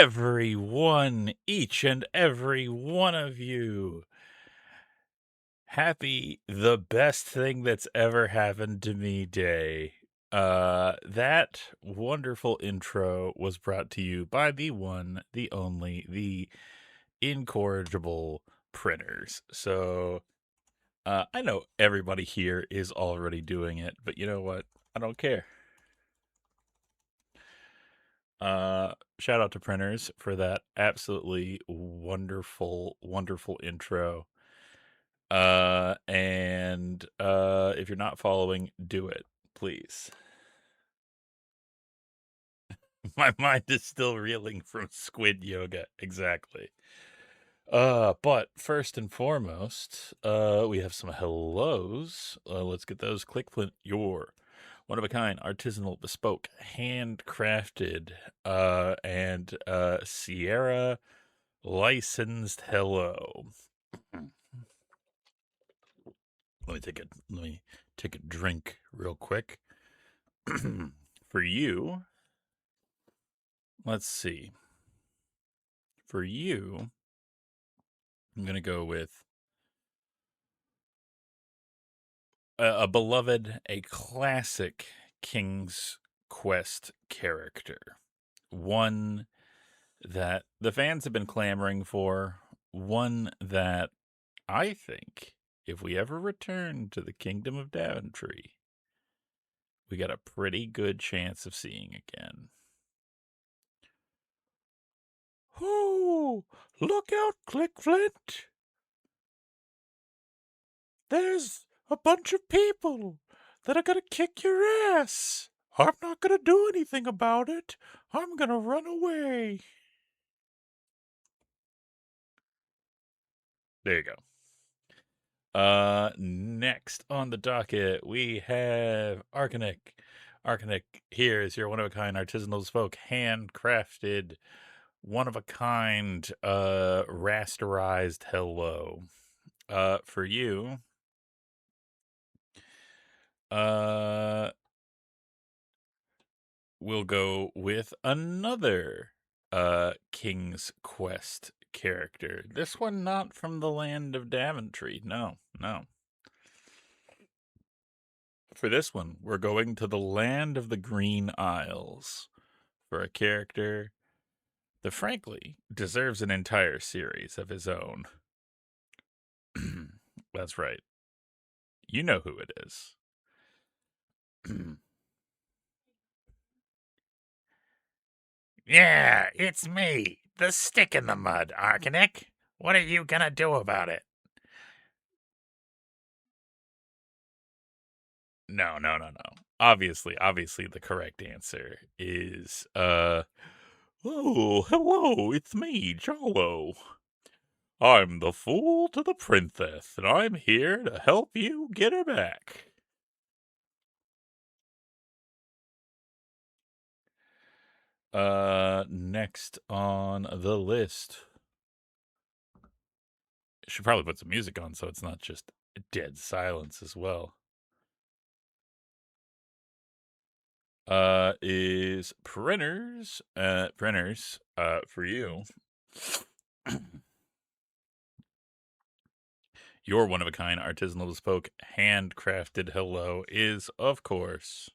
everyone, each and every one of you. Happy the best thing that's ever happened to me day. That wonderful intro was brought to you by the one, the only, the incorrigible printers. So, I know everybody here is already doing it, but you know what? I don't care. Shout out to printers for that absolutely wonderful, wonderful intro. And if you're not following, do it, please. My mind is still reeling from squid yoga, exactly. But first and foremost, we have some hellos. Let's get those. Clickflint, your one of a kind, artisanal, bespoke, handcrafted, and Sierra licensed hello. Let me take a drink real quick. For you, let's see. For you, I'm gonna go with a beloved, a classic King's Quest character. One that the fans have been clamoring for. One that I think, if we ever return to the Kingdom of Daventry, we got a pretty good chance of seeing again. Oh, look out, Clickflint! There's a bunch of people that are gonna kick your ass. I'm not gonna do anything about it. I'm gonna run away. There you go. Next on the docket, we have Arcanic. Arcanic here is your one-of-a-kind artisanal bespoke, handcrafted, one-of-a-kind, rasterized hello. For you, we'll go with another King's Quest character. This one not from the land of Daventry. No. For this one, we're going to the land of the Green Isles for a character that frankly deserves an entire series of his own. That's right. You know who it is. Yeah, it's me, the stick in the mud, Arcanic. What are you gonna do about it? No. Obviously, the correct answer is oh, hello, it's me, Jollo. I'm the fool to the princess, and I'm here to help you get her back. Next on the list. Should probably put some music on so it's not just dead silence as well. Is printers, for you. Your one of a kind, artisanal, bespoke, handcrafted hello is, of course,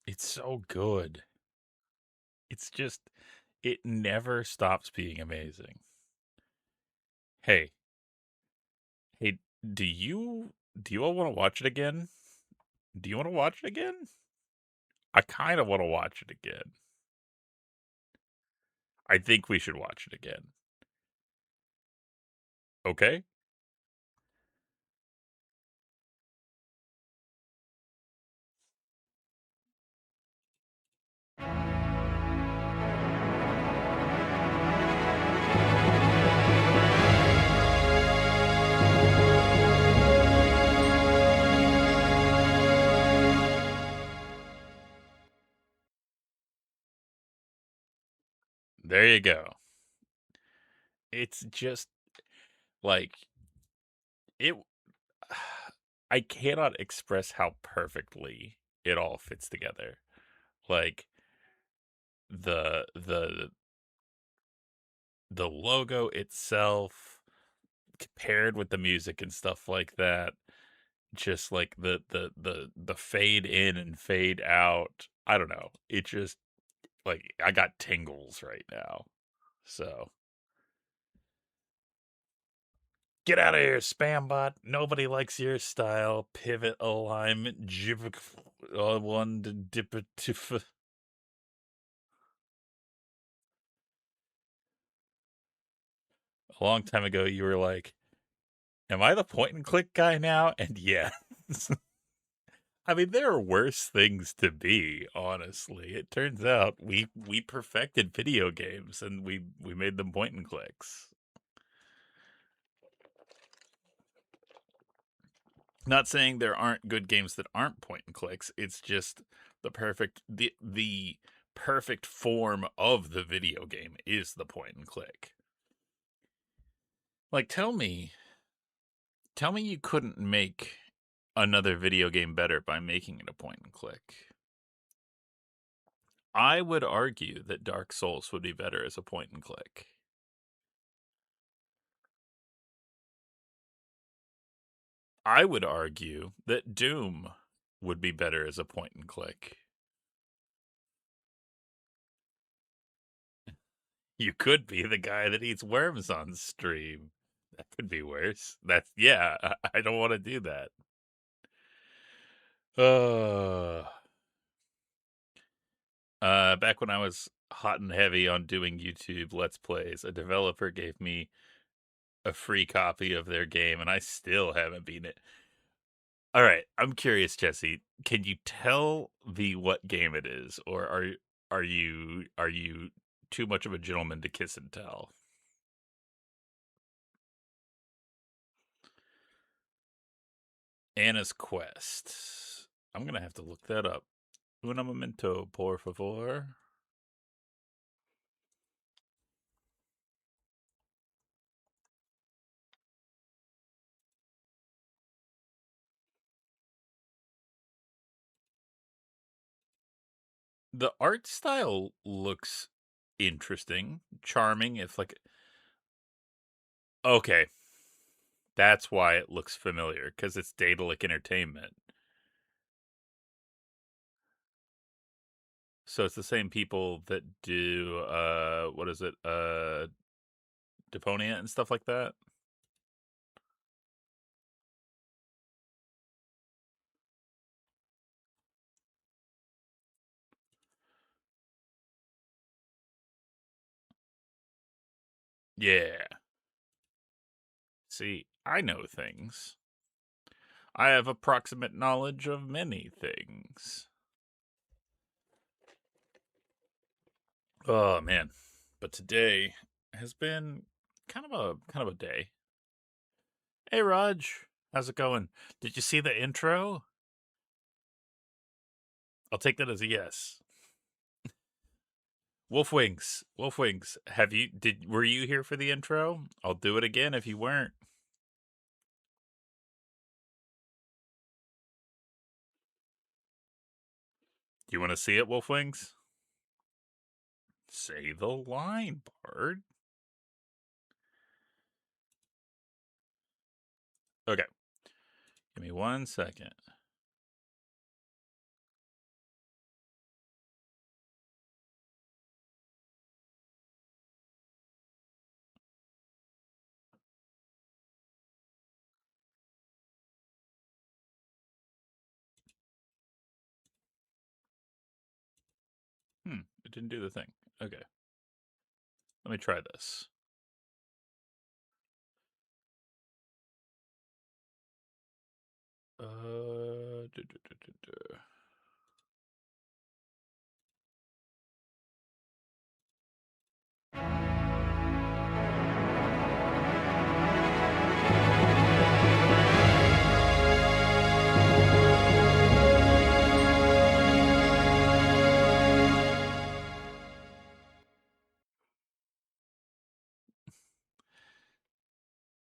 it's so good. It's just, it never stops being amazing. Hey, hey, do you all want to watch it again? Do you want to watch it again? I kind of want to watch it again. I think we should watch it again. Okay? There you go. It's just like it. I cannot express how perfectly it all fits together. Like the the logo itself paired with the music and stuff like that, just like the fade in and fade out. I don't know. It just like I got tingles right now. So get out of here, spam bot. Nobody likes your style. Pivot alignment. One to dip it to. A long time ago, you were like, "Am I the point and click guy now?" And yeah, I mean, there are worse things to be, honestly. It turns out we perfected video games and we made them point and clicks. Not saying there aren't good games that aren't point and clicks. It's just the perfect form of the video game is the point and click. Like tell me you couldn't make another video game better by making it a point and click. I would argue that Dark Souls would be better as a point and click. I would argue that Doom would be better as a point and click. You could be the guy that eats worms on stream. That could be worse. That's yeah, I don't want to do that. Uh back when I was hot and heavy on doing YouTube Let's Plays, a developer gave me a free copy of their game and I still haven't beaten it. All right, I'm curious, Jesse. Can you tell me what game it is, or are you too much of a gentleman to kiss and tell? Anna's Quest. I'm gonna have to look that up. Un momento, por favor. The art style looks interesting, charming. If like, okay, that's why it looks familiar because it's Daedalic Entertainment. So it's the same people that do what is it? Deponia and stuff like that. Yeah. See, I know things. I have approximate knowledge of many things. Oh man. But today has been kind of a day. Hey Raj, how's it going? Did you see the intro? I'll take that as a yes. Wolf Wings. Wolf Wings. Were you here for the intro? I'll do it again if you weren't. Do you want to see it, Wolf Wings? Say the line, Bard. Okay. Give me 1 second. It didn't do the thing. Okay. Let me try this. Uh, duh, duh, duh, duh, duh.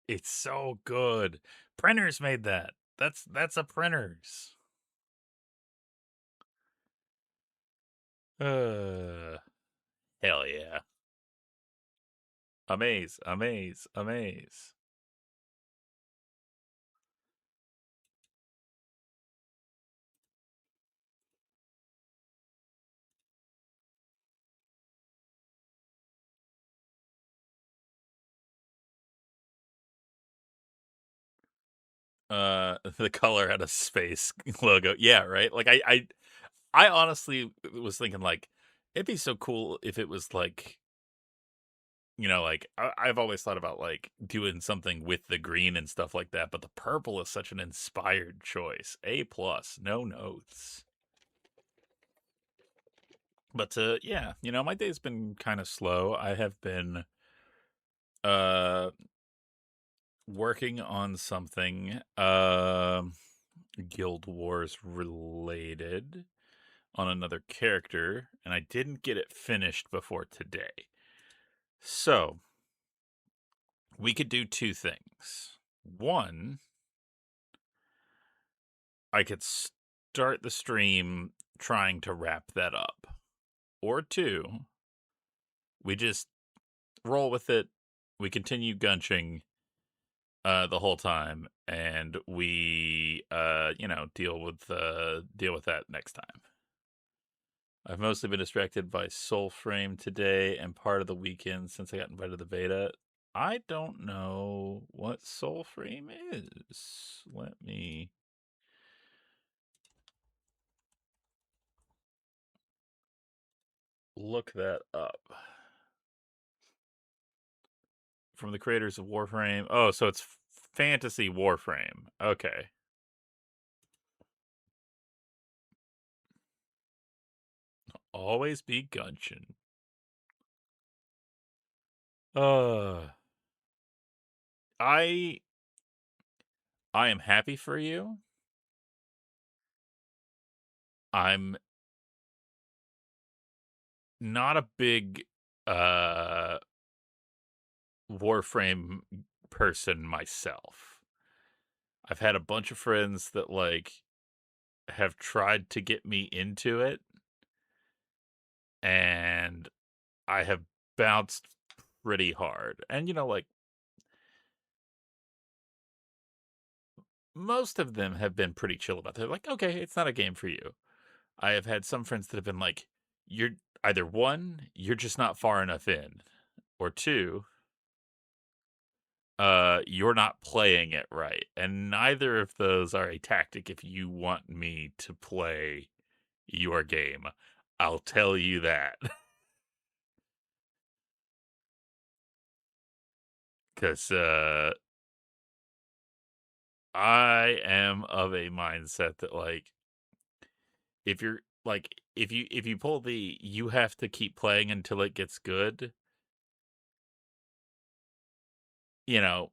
It's so good. Printers made that. That's a Printers. Hell yeah. Amaze, amaze, amaze. The color had a space logo. Yeah, right? Like I honestly was thinking like it'd be so cool if it was like, like I've always thought about like doing something with the green and stuff like that, but the purple is such an inspired choice. A plus, no notes. But yeah, my day's been kind of slow. I have been uh working on something Guild Wars related on another character, and I didn't get it finished before today. So, we could do two things. One, I could start the stream trying to wrap that up. Or two, we just roll with it. We continue gunching the whole time, and we deal with that next time. I've mostly been distracted by Soulframe today and part of the weekend since I got invited to the beta. I don't know what Soulframe is. Let me look that up. From the creators of Warframe. Oh, so it's Fantasy Warframe. Okay. Always be gunchin'. Uh I I am happy for you. I'm not a big uh Warframe person myself. I've had a bunch of friends that like have tried to get me into it, and I have bounced pretty hard. And like most of them have been pretty chill about it. They're like, okay, it's not a game for you. I have had some friends that have been like, you're either one, you're just not far enough in, or two, you're not playing it right. And neither of those are a tactic if you want me to play your game. I'll tell you that. Because I am of a mindset that like if you're like if you pull the you have to keep playing until it gets good, you know,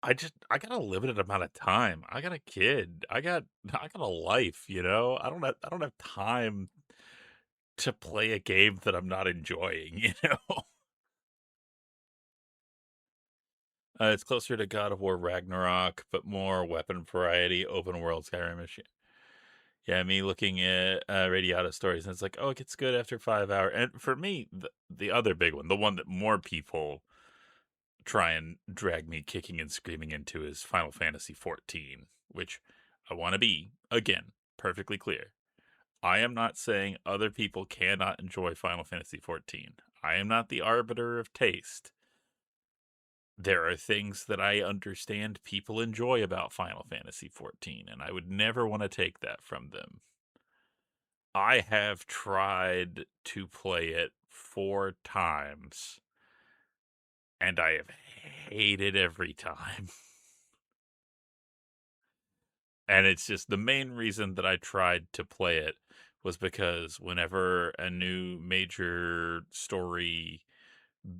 I got a limited amount of time. I got a kid. I got a life, I don't have time to play a game that I'm not enjoying, it's closer to God of War Ragnarok, but more weapon variety, open world Skyrim. Yeah, me looking at Radiata stories, and it's like, oh, it gets good after 5 hours. And for me, the other big one, the one that more people try and drag me kicking and screaming into, is Final Fantasy 14, which I want to be, again, perfectly clear. I am not saying other people cannot enjoy Final Fantasy 14. I am not the arbiter of taste. There are things that I understand people enjoy about Final Fantasy 14, and I would never want to take that from them. I have tried to play it 4 times, and I have hated every time. And it's just the main reason that I tried to play it was because whenever a new major story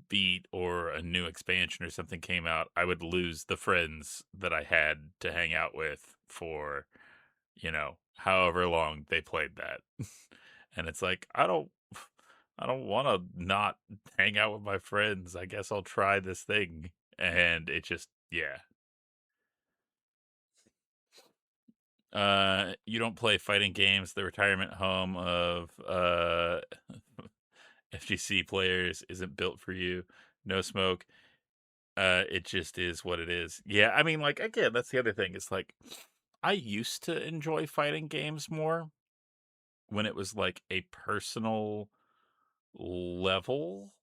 beat or a new expansion or something came out, I would lose the friends that I had to hang out with for, however long they played that. And it's like, I don't want to not hang out with my friends. I guess I'll try this thing. And it just, yeah. You don't play fighting games. The retirement home of FGC players isn't built for you. No smoke. It just is what it is. Yeah, I mean, like, again, that's the other thing. It's like I used to enjoy fighting games more when it was like a personal level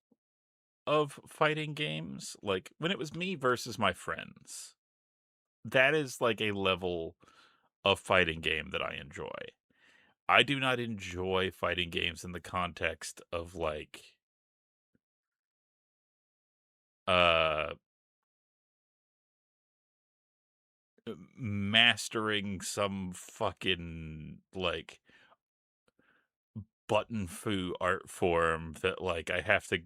of fighting games. Like when it was me versus my friends. That is like a level of fighting game that I enjoy. I do not enjoy fighting games in the context of like uh mastering some fucking like button foo art form that like I have to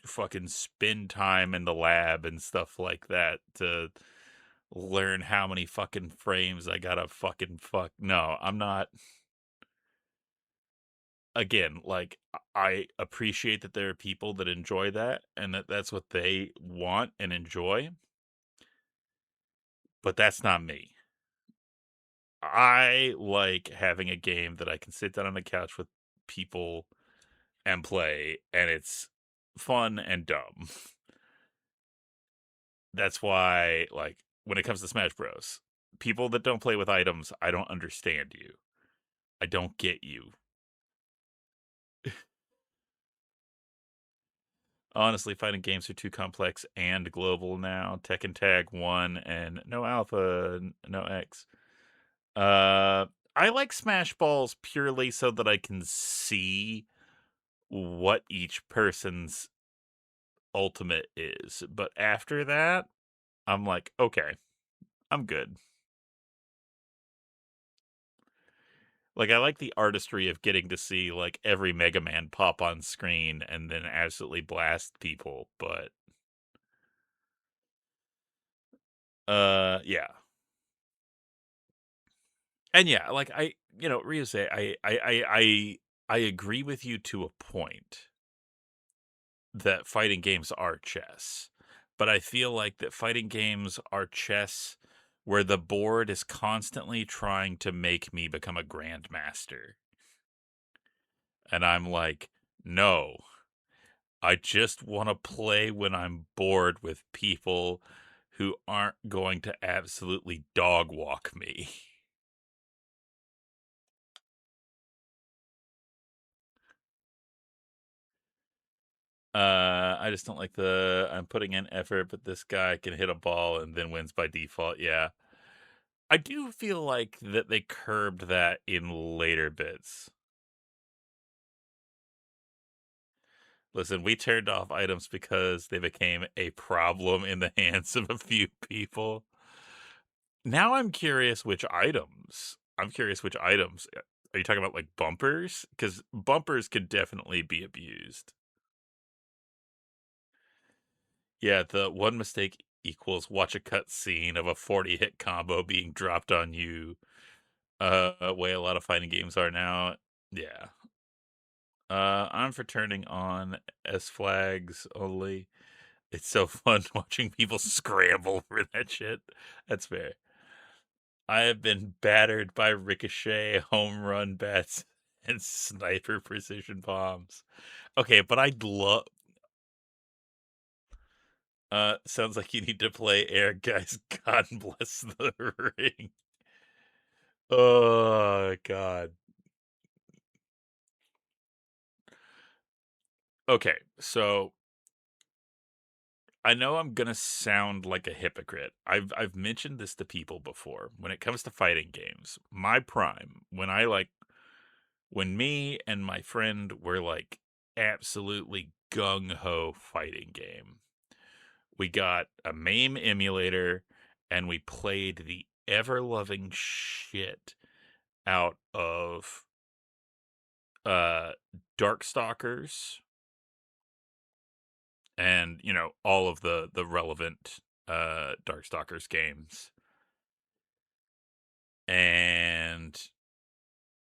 fucking spend time in the lab and stuff like that to learn how many fucking frames I gotta fucking fuck. No, I'm not. Again, like I appreciate that there are people that enjoy that and that that's what they want and enjoy, but that's not me. I like having a game that I can sit down on the couch with people and play, and it's fun and dumb. That's why, like, when it comes to Smash Bros, people that don't play with items, I don't understand you. I don't get you. Honestly, fighting games are too complex and global now. Tekken Tag 1 and no Alpha, no X. I like Smash Balls purely so that I can see what each person's ultimate is. But after that, I'm like, okay, I'm good. Like I like the artistry of getting to see like every Mega Man pop on screen and then absolutely blast people, but yeah. And yeah, like Ryuse, I agree with you to a point that fighting games are chess. But I feel like that fighting games are chess where the board is constantly trying to make me become a grandmaster. And I'm like, no, I just want to play when I'm bored with people who aren't going to absolutely dog walk me. I just don't like the I'm putting in effort, but this guy can hit a ball and then wins by default. Yeah. I do feel like that they curbed that in later bits. Listen, we turned off items because they became a problem in the hands of a few people. Now I'm curious which items. I'm curious which items. Are you talking about like bumpers? Because bumpers could definitely be abused. Yeah, the one mistake equals watch a cut scene of a 40 hit combo being dropped on you. Way a lot of fighting games are now. Yeah. I'm for turning on S flags only. It's so fun watching people scramble for that shit. That's fair. I have been battered by ricochet, home run bats, and sniper precision bombs. Okay, but I'd love. Sounds like you need to play air, guys. God bless the ring. Oh God. Okay, so I know I'm gonna sound like a hypocrite. I've mentioned this to people before. When it comes to fighting games, my prime, when me and my friend were like absolutely gung ho fighting game, we got a MAME emulator and we played the ever loving shit out of uh Darkstalkers and all of the relevant Darkstalkers games and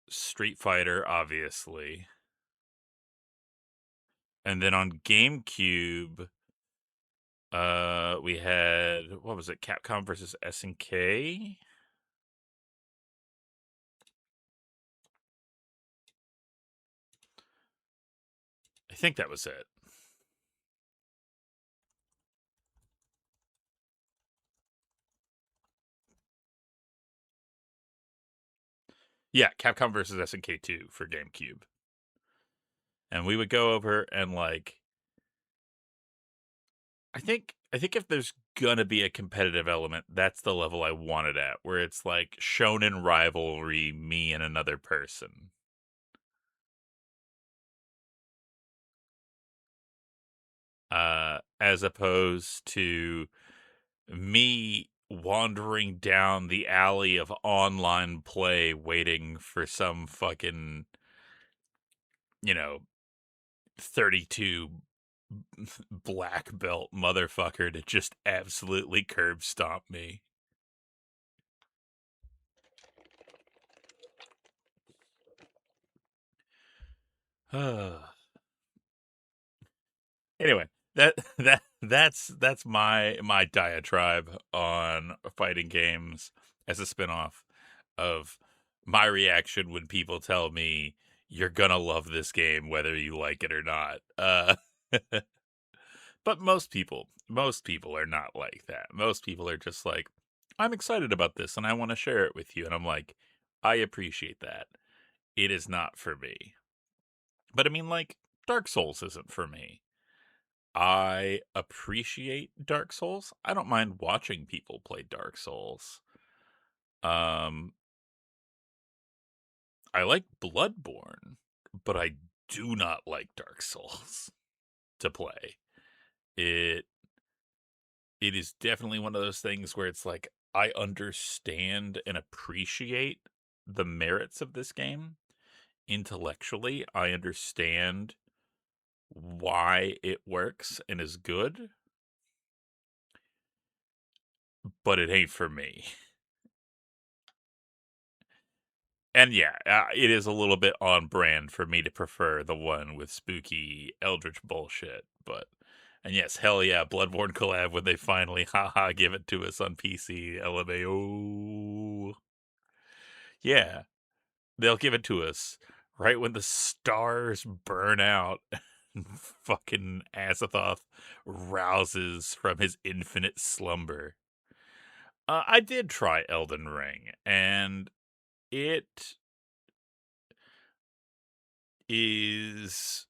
Street Fighter obviously And then on GameCube, we had, what was it? Capcom versus SNK. I think that was it. Yeah, Capcom versus SNK 2 for GameCube. And we would go over and like I think if there's gonna be a competitive element, that's the level I want it at, where it's like shonen rivalry, me and another person. As opposed to me wandering down the alley of online play waiting for some fucking, 32 black belt motherfucker to just absolutely curb stomp me. Anyway, that's my diatribe on fighting games as a spinoff of my reaction when people tell me you're gonna love this game whether you like it or not. But most people are not like that. Most people are just like, I'm excited about this and I want to share it with you. And I'm like, I appreciate that. It is not for me. But I mean, like, Dark Souls isn't for me. I appreciate Dark Souls. I don't mind watching people play Dark Souls. Um, I like Bloodborne, but I do not like Dark Souls to play. It it is definitely one of those things where it's like I understand and appreciate the merits of this game intellectually. I understand why it works and is good, but it ain't for me. And yeah, it is a little bit on brand for me to prefer the one with spooky eldritch bullshit. But, and yes, hell yeah, Bloodborne collab when they finally, haha, give it to us on PC. LMAO. Yeah, they'll give it to us right when the stars burn out and fucking Azathoth rouses from his infinite slumber. I did try Elden Ring, and it is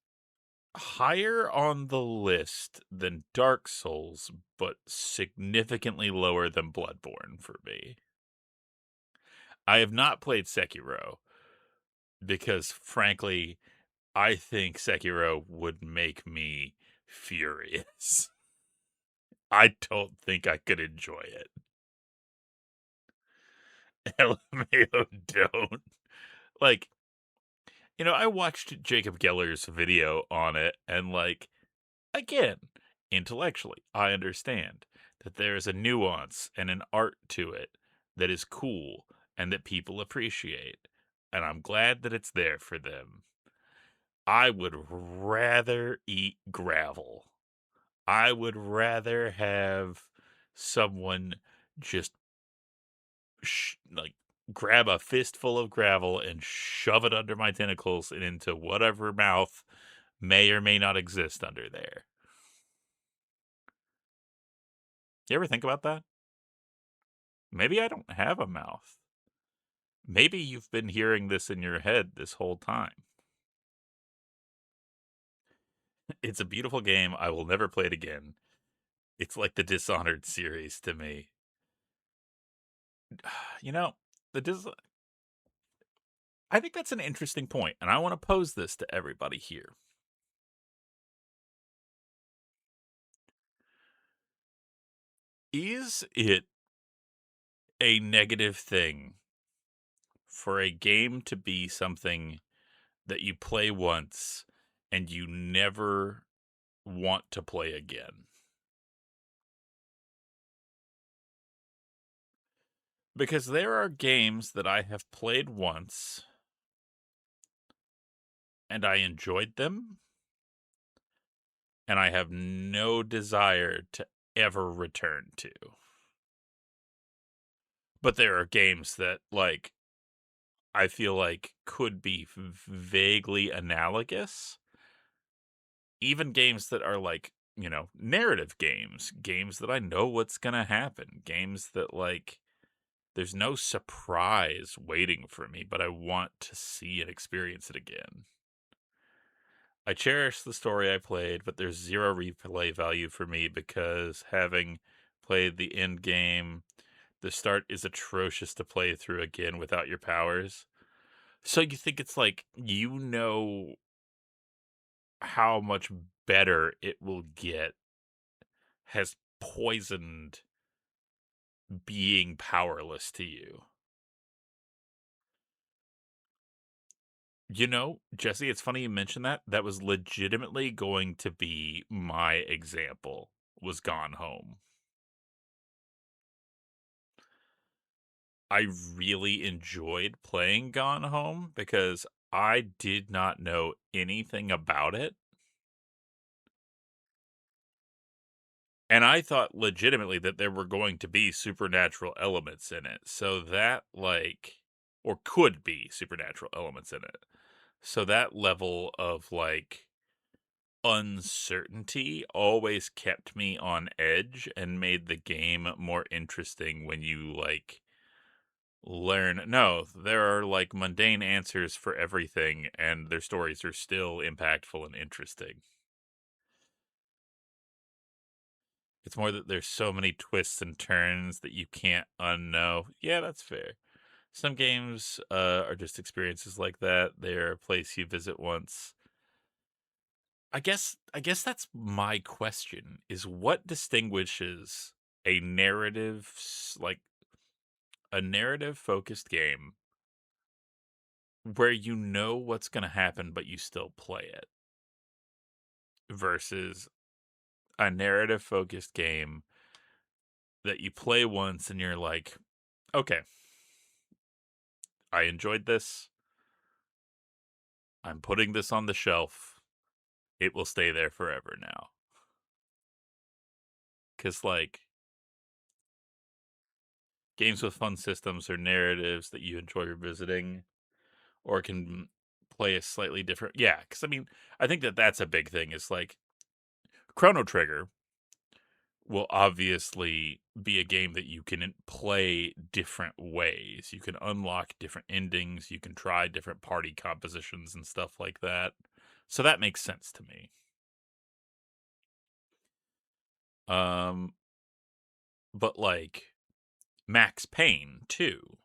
higher on the list than Dark Souls, but significantly lower than Bloodborne for me. I have not played Sekiro because, frankly, I think Sekiro would make me furious. I don't think I could enjoy it. LMAO don't. Like, I watched Jacob Geller's video on it, and, like, again, intellectually, I understand that there is a nuance and an art to it that is cool and that people appreciate. And I'm glad that it's there for them. I would rather eat gravel. I would rather have someone just like grab a fistful of gravel and shove it under my tentacles and into whatever mouth may or may not exist under there. You ever think about that? Maybe I don't have a mouth. Maybe you've been hearing this in your head this whole time. It's a beautiful game. I will never play it again. It's like the Dishonored series to me. You know, the Dis- I think that's an interesting point, and I want to pose this to everybody here. Is it a negative thing for a game to be something that you play once and you never want to play again? Because there are games that I have played once and I enjoyed them, and I have no desire to ever return to. But there are games that, like, I feel like could be vaguely analogous. Even games that are like, narrative games, games that I know what's going to happen, games that, like, there's no surprise waiting for me, but I want to see and experience it again. I cherish the story I played, but there's zero replay value for me because having played the end game, the start is atrocious to play through again without your powers. So you think it's like, how much better it will get has poisoned being powerless to you. Jesse, it's funny you mentioned that. That was legitimately going to be my example, was Gone Home. I really enjoyed playing Gone Home because I did not know anything about it. And I thought legitimately that there were going to be supernatural elements in it. So that, like, or could be supernatural elements in it. So that level of, like, uncertainty always kept me on edge and made the game more interesting when you, like, learn no, there are, like, mundane answers for everything and their stories are still impactful and interesting. It's more that there's so many twists and turns that you can't unknow. Yeah, that's fair. Some games are just experiences like that. They're a place you visit once. I guess that's my question, is what distinguishes a like a narrative focused game where you know what's going to happen but you still play it versus a narrative focused game that you play once and you're like, okay, I enjoyed this. I'm putting this on the shelf. It will stay there forever now. Cuz, like, games with fun systems or narratives that you enjoy revisiting or can play a slightly different. Yeah, cuz I mean, I think that that's a big thing, is like Chrono Trigger will obviously be a game that you can play different ways. You can unlock different endings, you can try different party compositions and stuff like that. So that makes sense to me. Um but like Max Payne too.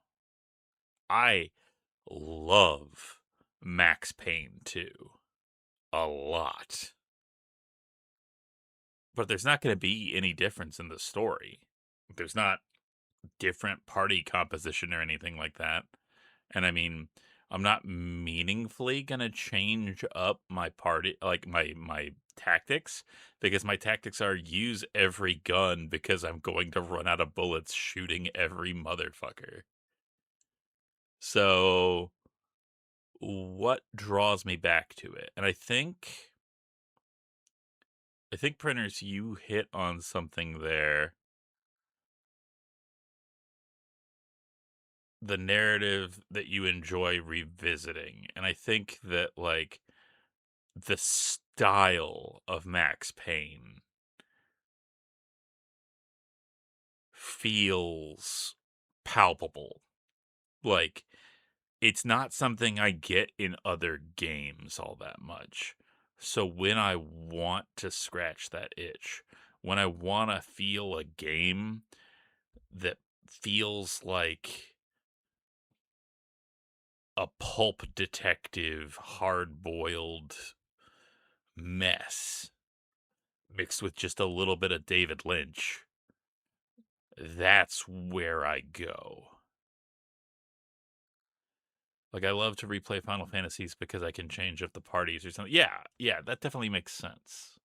I love Max Payne 2 a lot. But there's not going to be any difference in the story. There's not different party composition or anything like that. And I mean, I'm not meaningfully going to change up my party, like my tactics, because my tactics are use every gun because I'm going to run out of bullets shooting every motherfucker. So what draws me back to it? And I think Printers, you hit on something there. The narrative that you enjoy revisiting. And I think that, like, the style of Max Payne feels palpable. Like, it's not something I get in other games all that much. So when I want to scratch that itch, when I want to feel a game that feels like a pulp detective, hard boiled mess mixed with just a little bit of David Lynch, that's where I go. Like, I love to replay Final Fantasies because I can change up the parties or something. Yeah, yeah, that definitely makes sense.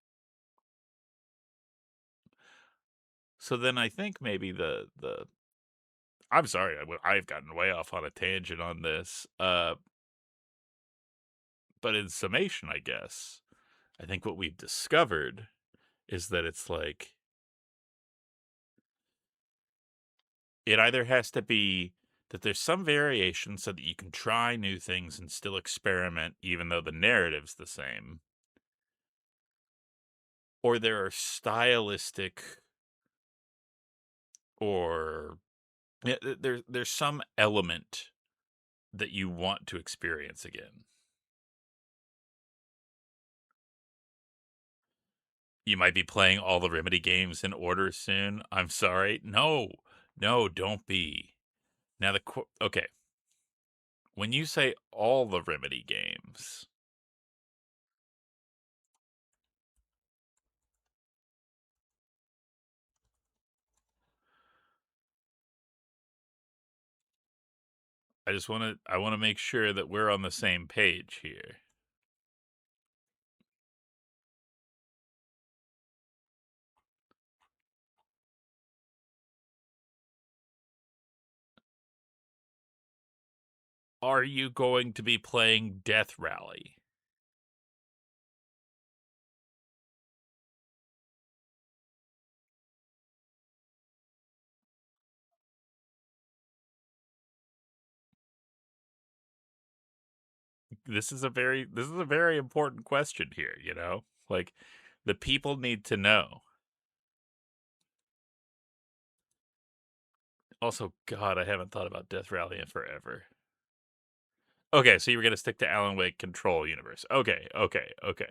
So then I think maybe the I'm sorry, I've gotten way off on a tangent on this. But in summation, I guess I think what we've discovered is that it's like it either has to be that there's some variation so that you can try new things and still experiment even though the narrative's the same, or there are stylistic or yeah, there's some element that you want to experience again. You might be playing all the Remedy games in order soon. I'm sorry. No. No, don't be. Now okay, when you say all the Remedy games, I want to make sure that we're on the same page here. Are you going to be playing Death Rally? This is a very important question here, you know? Like the people need to know. Also, God, I haven't thought about Death Rally in forever. Okay, so you were gonna stick to Alan Wake Control universe. Okay, okay, okay.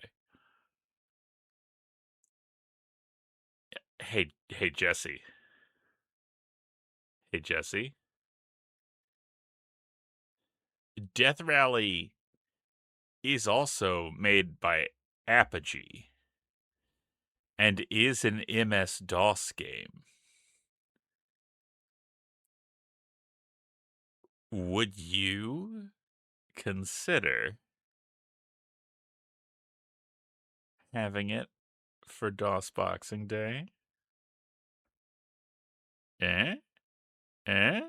Hey, Jesse. Hey, Jesse. Death Rally is also made by Apogee and is an MS-DOS game. Would you consider having it for DOS Boxing Day? Eh? Eh?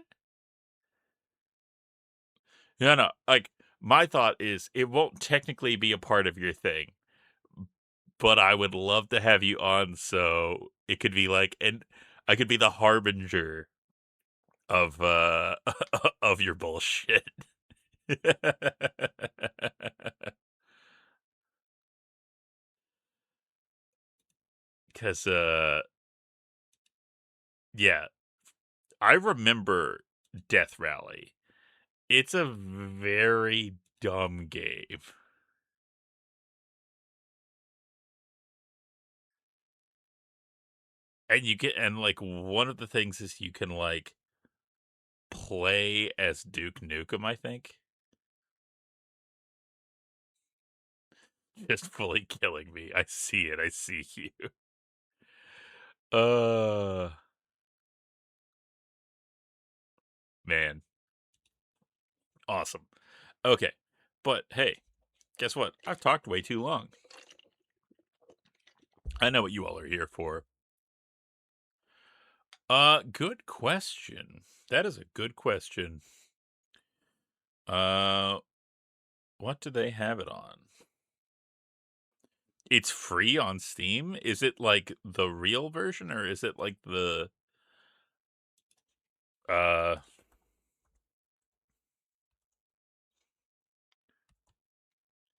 No. Like, my thought is it won't technically be a part of your thing, but I would love to have you on so it could be like, and I could be the harbinger of of your bullshit. Cause yeah, I remember Death Rally. It's a very dumb game. And you get and like one of the things is you can like play as Duke Nukem, I think. Just fully killing me. I see it. I see you. Uh Man. Awesome. Okay. But hey, guess what? I've talked way too long. I know what you all are here for. Good question. That is a good question. Uh what do they have it on? It's free on Steam? Is it like the real version or is it like the uh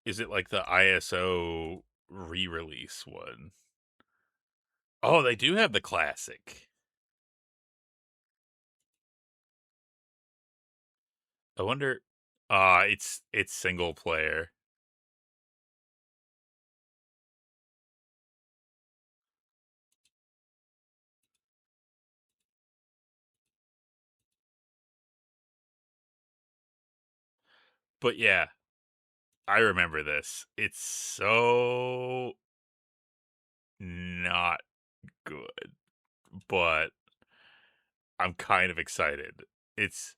is it like the ISO re-release one? Oh, they do have the classic. I wonder it's single player. But yeah, I remember this. It's so not good, but I'm kind of excited. It's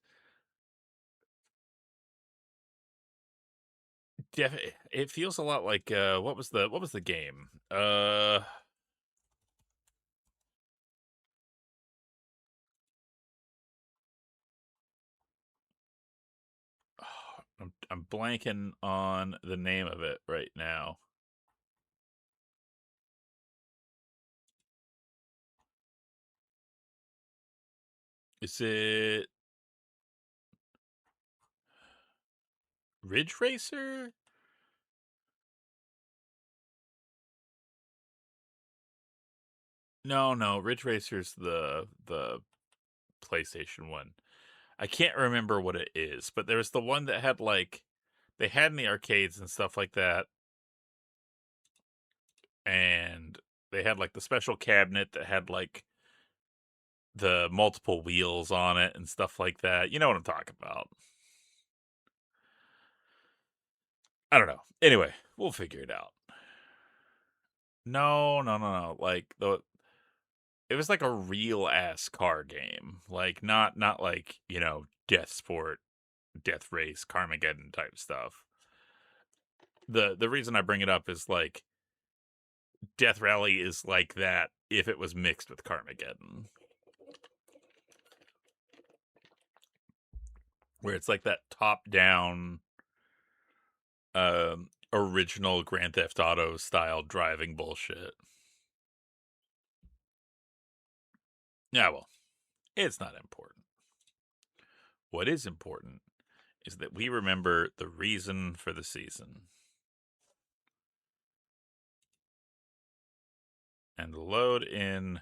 it feels a lot like what was the game? I'm blanking on the name of it right now. Is it Ridge Racer? No, Ridge Racer's the PlayStation one. I can't remember what it is, but there was the one that had like they had in the arcades and stuff like that, and they had like the special cabinet that had like the multiple wheels on it and stuff like that. You know what I'm talking about. I don't know. Anyway, we'll figure it out. No. Like it was like a real ass car game. Like not like, Death Sport, Death Race, Carmageddon type stuff. The reason I bring it up is like Death Rally is like that if it was mixed with Carmageddon. Where it's like that top down original Grand Theft Auto style driving bullshit. Yeah, well, it's not important. What is important is that we remember the reason for the season. And load in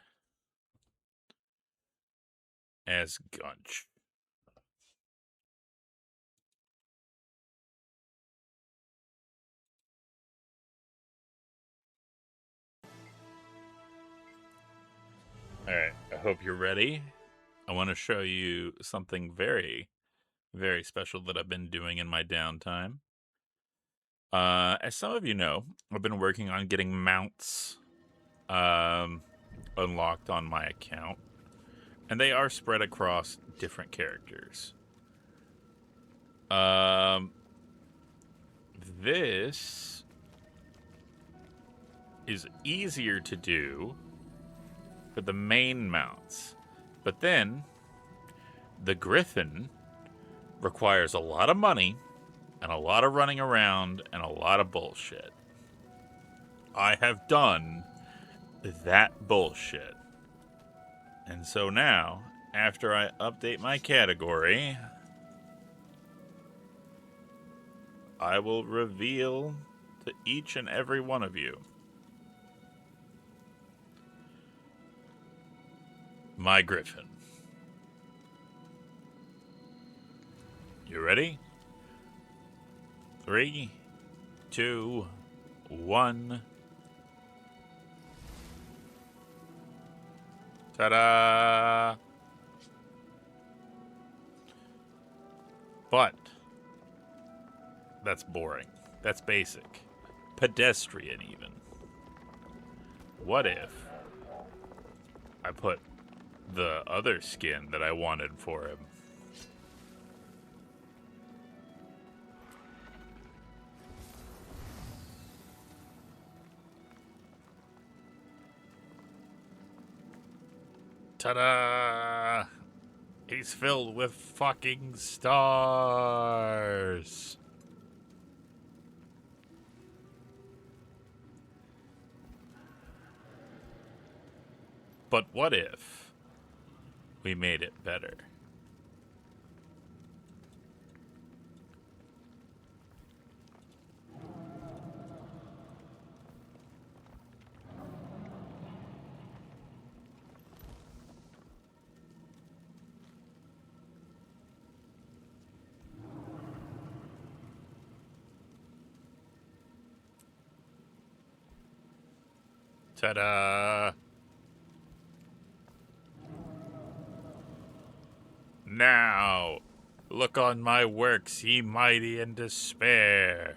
as Gunch. Alright, I hope you're ready. I want to show you something very, very special that I've been doing in my downtime. As some of you know, I've been working on getting mounts unlocked on my account, and they are spread across different characters. This is easier to do for the main mounts, but then the Griffin requires a lot of money and a lot of running around and a lot of bullshit. I have done that bullshit. And so now, after I update my category, I will reveal to each and every one of you my Griffin. You ready? 3, 2, 1. Ta-da! But that's boring. That's basic. Pedestrian, even. What if I put the other skin that I wanted for him? Ta-da! He's filled with fucking stars. But what if we made it better? Ta-da! Now, look on my works, ye mighty in despair.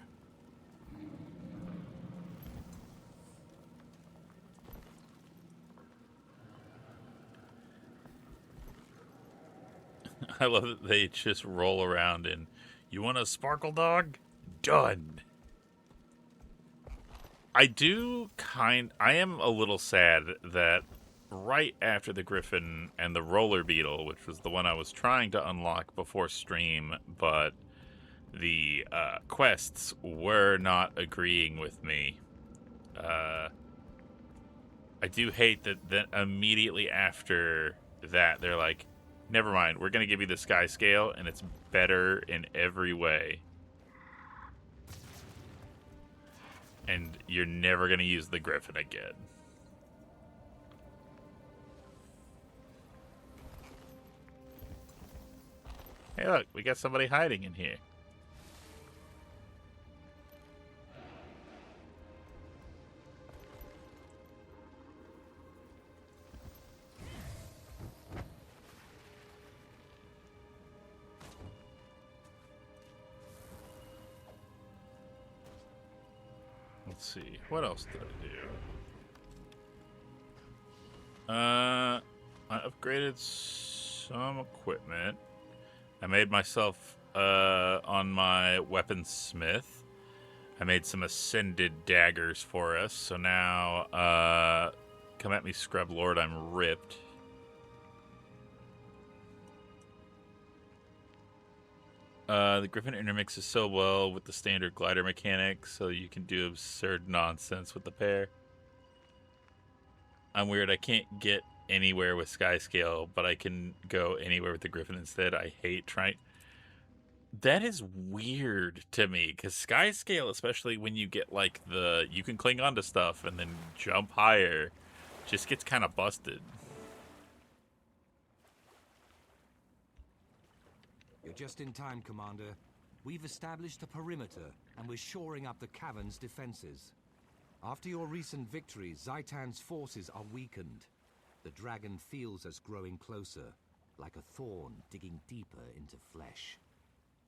I love that they just roll around in, you want a sparkle dog? Done. I am a little sad that right after the Griffin and the Roller Beetle, which was the one I was trying to unlock before stream, but the quests were not agreeing with me. I do hate that immediately after that, they're like, Never mind. We're going to give you the sky scale, and it's better in every way. And you're never going to use the griffin again. Hey, look. We got somebody hiding in here. Let's see. What else did I do? I upgraded some equipment. I made myself, on my weaponsmith, I made some ascended daggers for us. So now, come at me, Scrub Lord, I'm ripped. The Griffin intermixes so well with the standard glider mechanics, so you can do absurd nonsense with the pair. I'm weird, I can't get anywhere with Skyscale, but I can go anywhere with the Griffin instead. I hate trying... That is weird to me, because Skyscale, especially when you get, like, the... You can cling onto stuff and then jump higher, just gets kind of busted. You're just in time, Commander. We've established a perimeter, and we're shoring up the cavern's defenses. After your recent victory, Zaitan's forces are weakened. The dragon feels us growing closer, like a thorn digging deeper into flesh.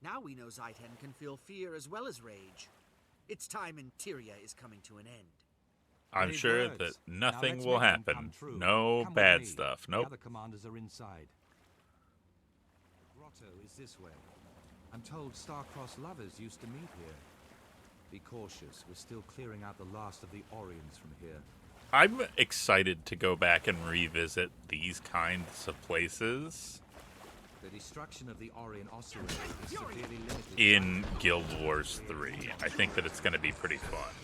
Now we know Zaitan can feel fear as well as rage. Its time in Tyria is coming to an end. I'm sure that nothing will happen. No bad stuff. Nope. The other commanders are inside. The grotto is this way. I'm told star-crossed lovers used to meet here. Be cautious. We're still clearing out the last of the Orions from here. I'm excited to go back and revisit these kinds of places. The destruction of the Orion ossuary is severely limited In Guild Wars 3. I think that it's going to be pretty fun.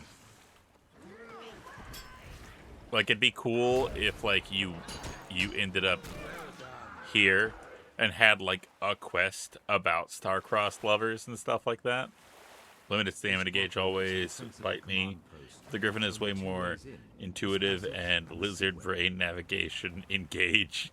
Like, it'd be cool if, like, you ended up here and had, like, a quest about star-crossed lovers and stuff like that. Limited stamina gauge always, bite me. The Griffin is way more intuitive and lizard brain navigation engage.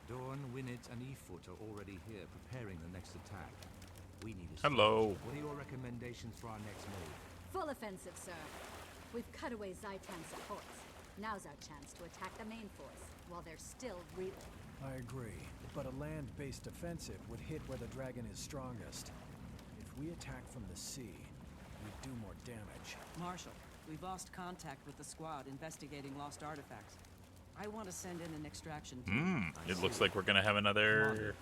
Dawn, Winnet, and Efoot are already here, preparing the next attack. We need a Hello. What are your recommendations for our next move? Full offensive, sir. We've cut away Zaitan's supports. Now's our chance to attack the main force, while they're still reeling. I agree, but a land-based offensive would hit where the dragon is strongest. If we attack from the sea, we'd do more damage. Marshal, we've lost contact with the squad investigating lost artifacts. I want to send in an extraction team. It looks like we're going to have another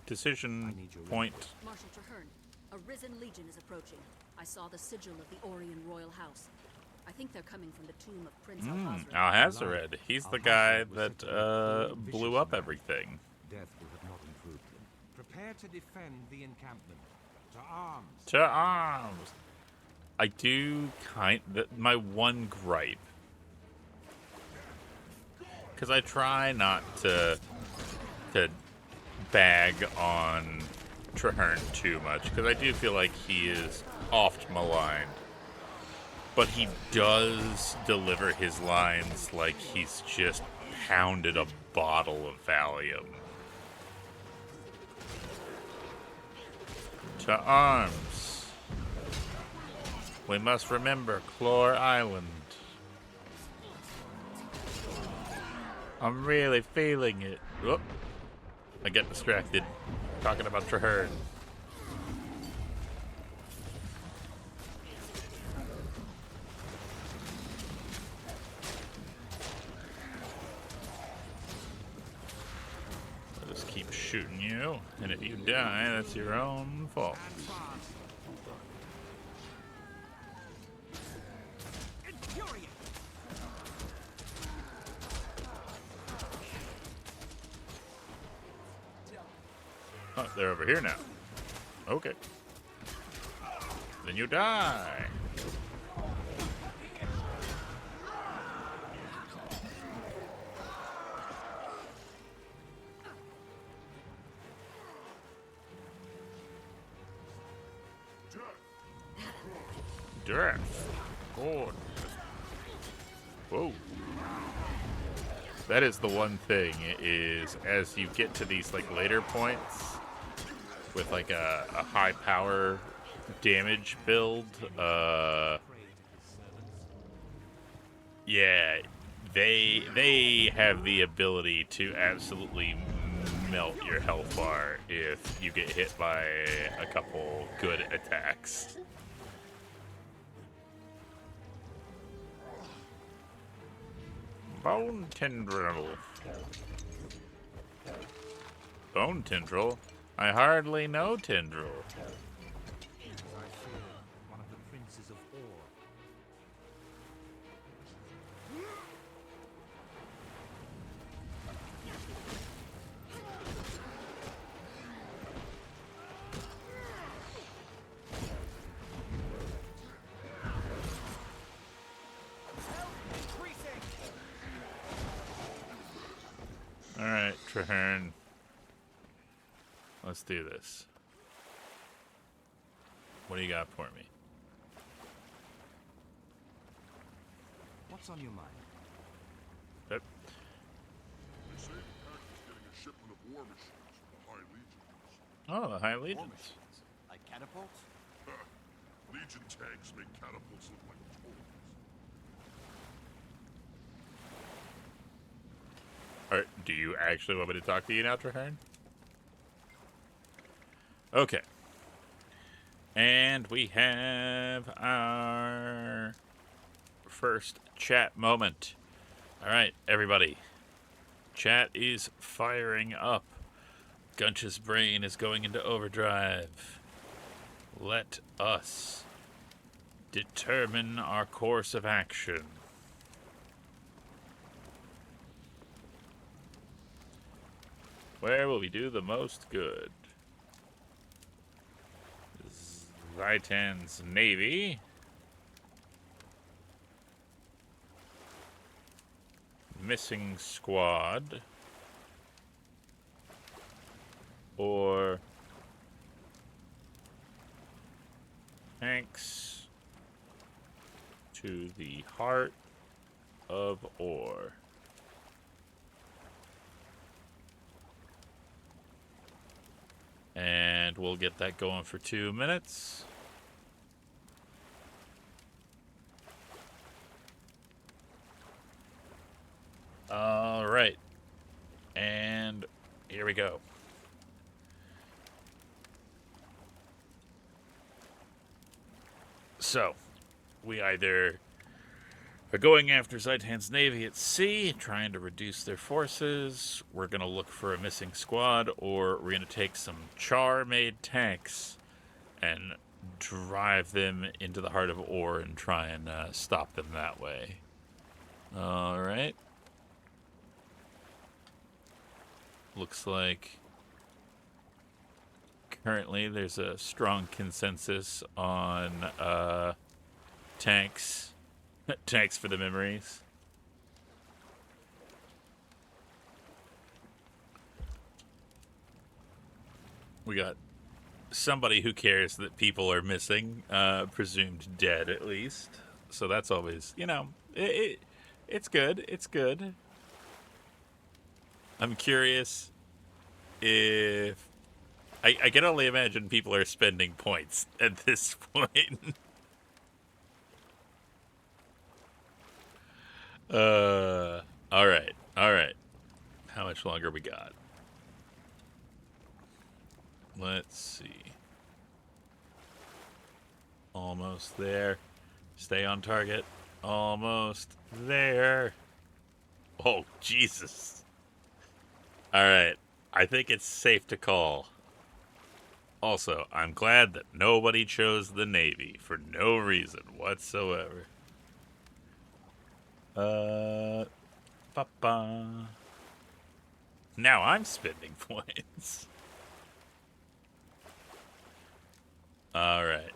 decision point. Marshal Traherne, a risen legion is approaching. I saw the sigil of the Orion royal house. I think they're coming from the tomb of Prince Alhazred. He's the guy that blew up everything. Death will have not improved them. Prepare to defend the encampment. To arms. To arms. I do my one gripe, because I try not to bag on Traherne too much, because I do feel like he is oft maligned. But he does deliver his lines like he's just pounded a bottle of Valium. To arms. We must remember Clore Island. I'm really feeling it. Whoop. I get distracted talking about Traherne. I'll just keep shooting you, and if you die, that's your own fault. Oh, they're over here now. Okay. Then you die. Death. God. Whoa. That is the one thing, is as you get to these like later points with like a high power damage build, yeah, they have the ability to absolutely melt your health bar if you get hit by a couple good attacks. Bone tendril. Bone tendril? I hardly know tendril. I fear one of the princes of Ore. Alright, Traherne. Let's do this. What do you got for me? What's on your mind? Yep. They say the pack is getting a shipment of war machines from the High Legions. Oh, the High War Legions. machines. Like catapults? Legion tanks make catapults look like toys. Alright, do you actually want me to talk to you now, Traherne? Okay. And we have our first chat moment. Alright, everybody. Chat is firing up. Gunch's brain is going into overdrive. Let us determine our course of action. Where will we do the most good? Zaitan's Navy. Missing Squad. Or tanks to the heart of Ore. And we'll get that going for 2 minutes. All right. And here we go. So, we either are going after Zaitan's Navy at sea, trying to reduce their forces. We're going to look for a missing squad, or we're going to take some Char-made tanks and drive them into the heart of Ore and try and stop them that way. All right. Looks like currently there's a strong consensus on tanks. Tanks for the memories. We got somebody who cares that people are missing, presumed dead at least. So that's always, you know, it's good. It's good. I'm curious if I can only imagine people are spending points at this point. All right. How much longer we got? Let's see. Almost there. Stay on target. Almost there. Oh, Jesus. All right. I think it's safe to call. Also, I'm glad that nobody chose the Navy for no reason whatsoever. Now I'm spending points. Alright.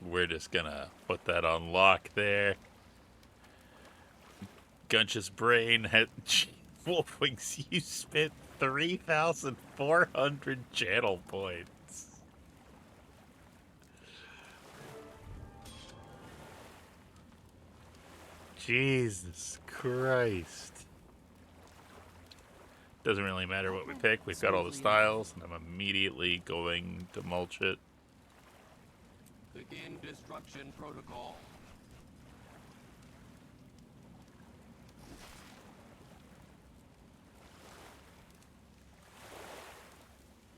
We're just gonna put that on lock there. Gunch's brain had... Wolfwings, you spent 3,400 channel points. Jesus Christ. Doesn't really matter what we pick. We've got all the styles, and I'm immediately going to mulch it. Begin destruction protocol.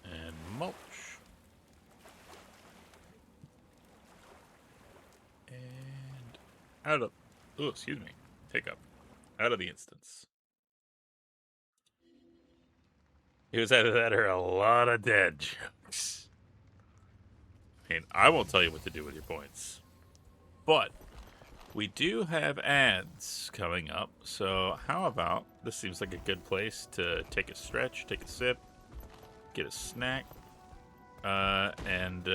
And mulch. And out of... Oh, excuse me. Hiccup. Out of the instance. It was either that or a lot of dead jokes. I mean, I won't tell you what to do with your points. But we do have ads coming up, so how about... This seems like a good place to take a stretch, take a sip, get a snack, and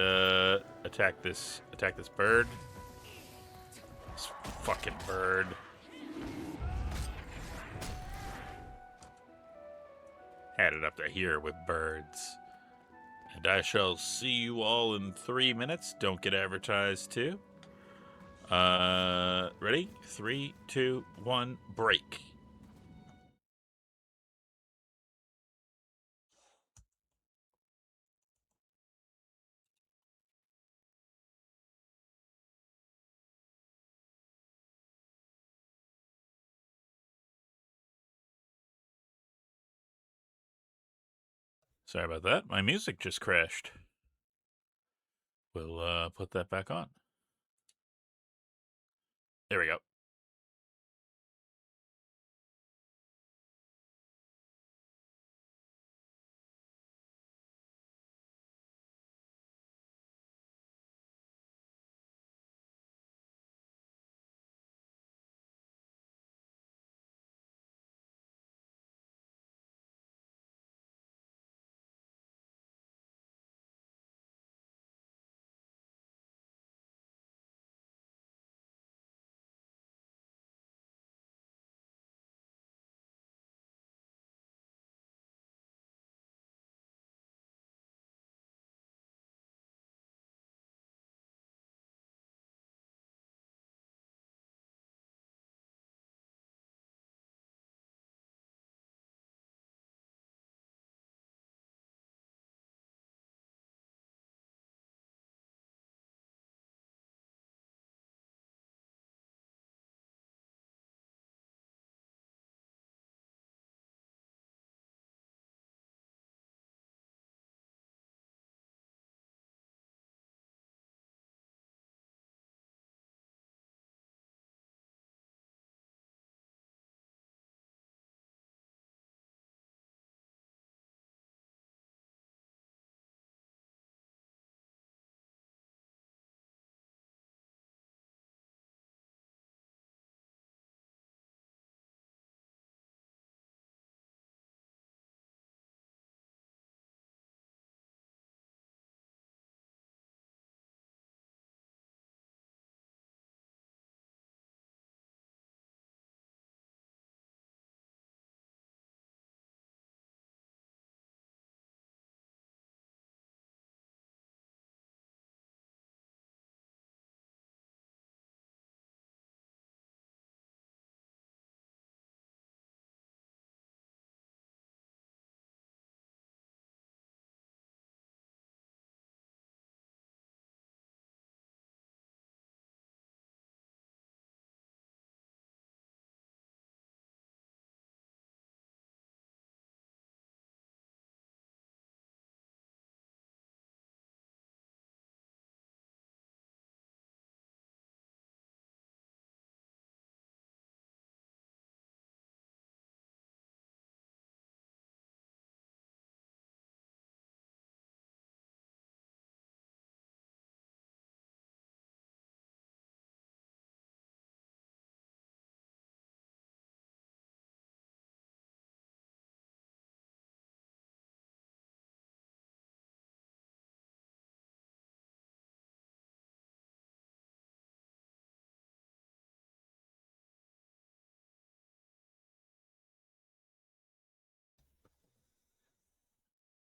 attack this bird. This fucking bird. Had it up to here with birds. And I shall see you all in 3 minutes. Don't get advertised too. Ready? 3, 2, 1, break. Sorry about that. My music just crashed. We'll put that back on. There we go.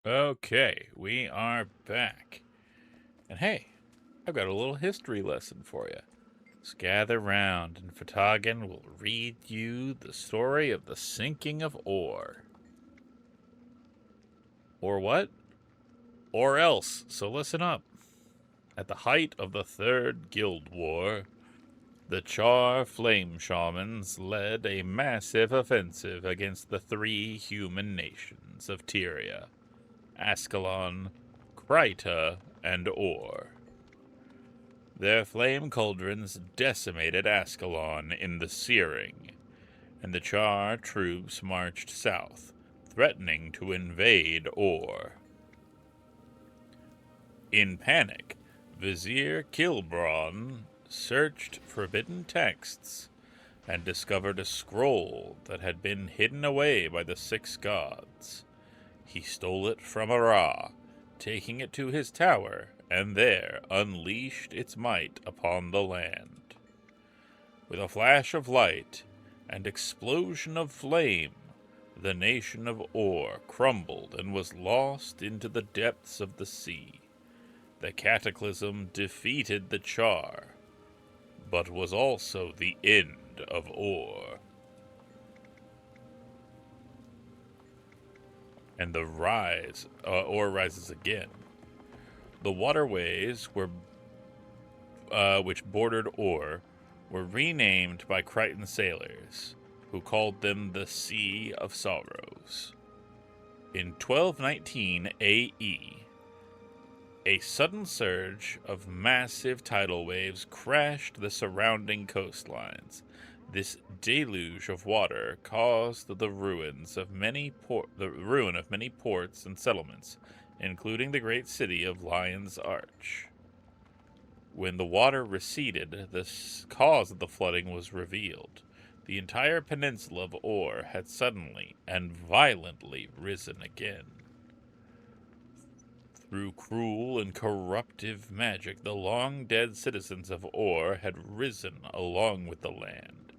Okay, we are back. And hey, I've got a little history lesson for you. So gather round, and Fatagan will read you the story of the sinking of ore. Or what? Or else, so listen up. At the height of the Third Guild War, the Char Flame Shamans led a massive offensive against the three human nations of Tyria, Ascalon, Kryta, and Or. Their flame cauldrons decimated Ascalon in the Searing, and the Char troops marched south, threatening to invade Or. In panic, Vizier Kilbron searched forbidden texts and discovered a scroll that had been hidden away by the six gods. He stole it from Ara, taking it to his tower, and there unleashed its might upon the land. With a flash of light and explosion of flame, the nation of Or crumbled and was lost into the depths of the sea. The cataclysm defeated the Char, but was also the end of Or. And the Or rises again. The waterways which bordered Or were renamed by Crichton sailors, who called them the Sea of Sorrows. In 1219 AE, a sudden surge of massive tidal waves crashed the surrounding coastlines. This deluge of water caused the ruin of many ports and settlements, including the great city of Lion's Arch. When the water receded, the cause of the flooding was revealed. The entire peninsula of Or had suddenly and violently risen again. Through cruel and corruptive magic, the long-dead citizens of Or had risen along with the land,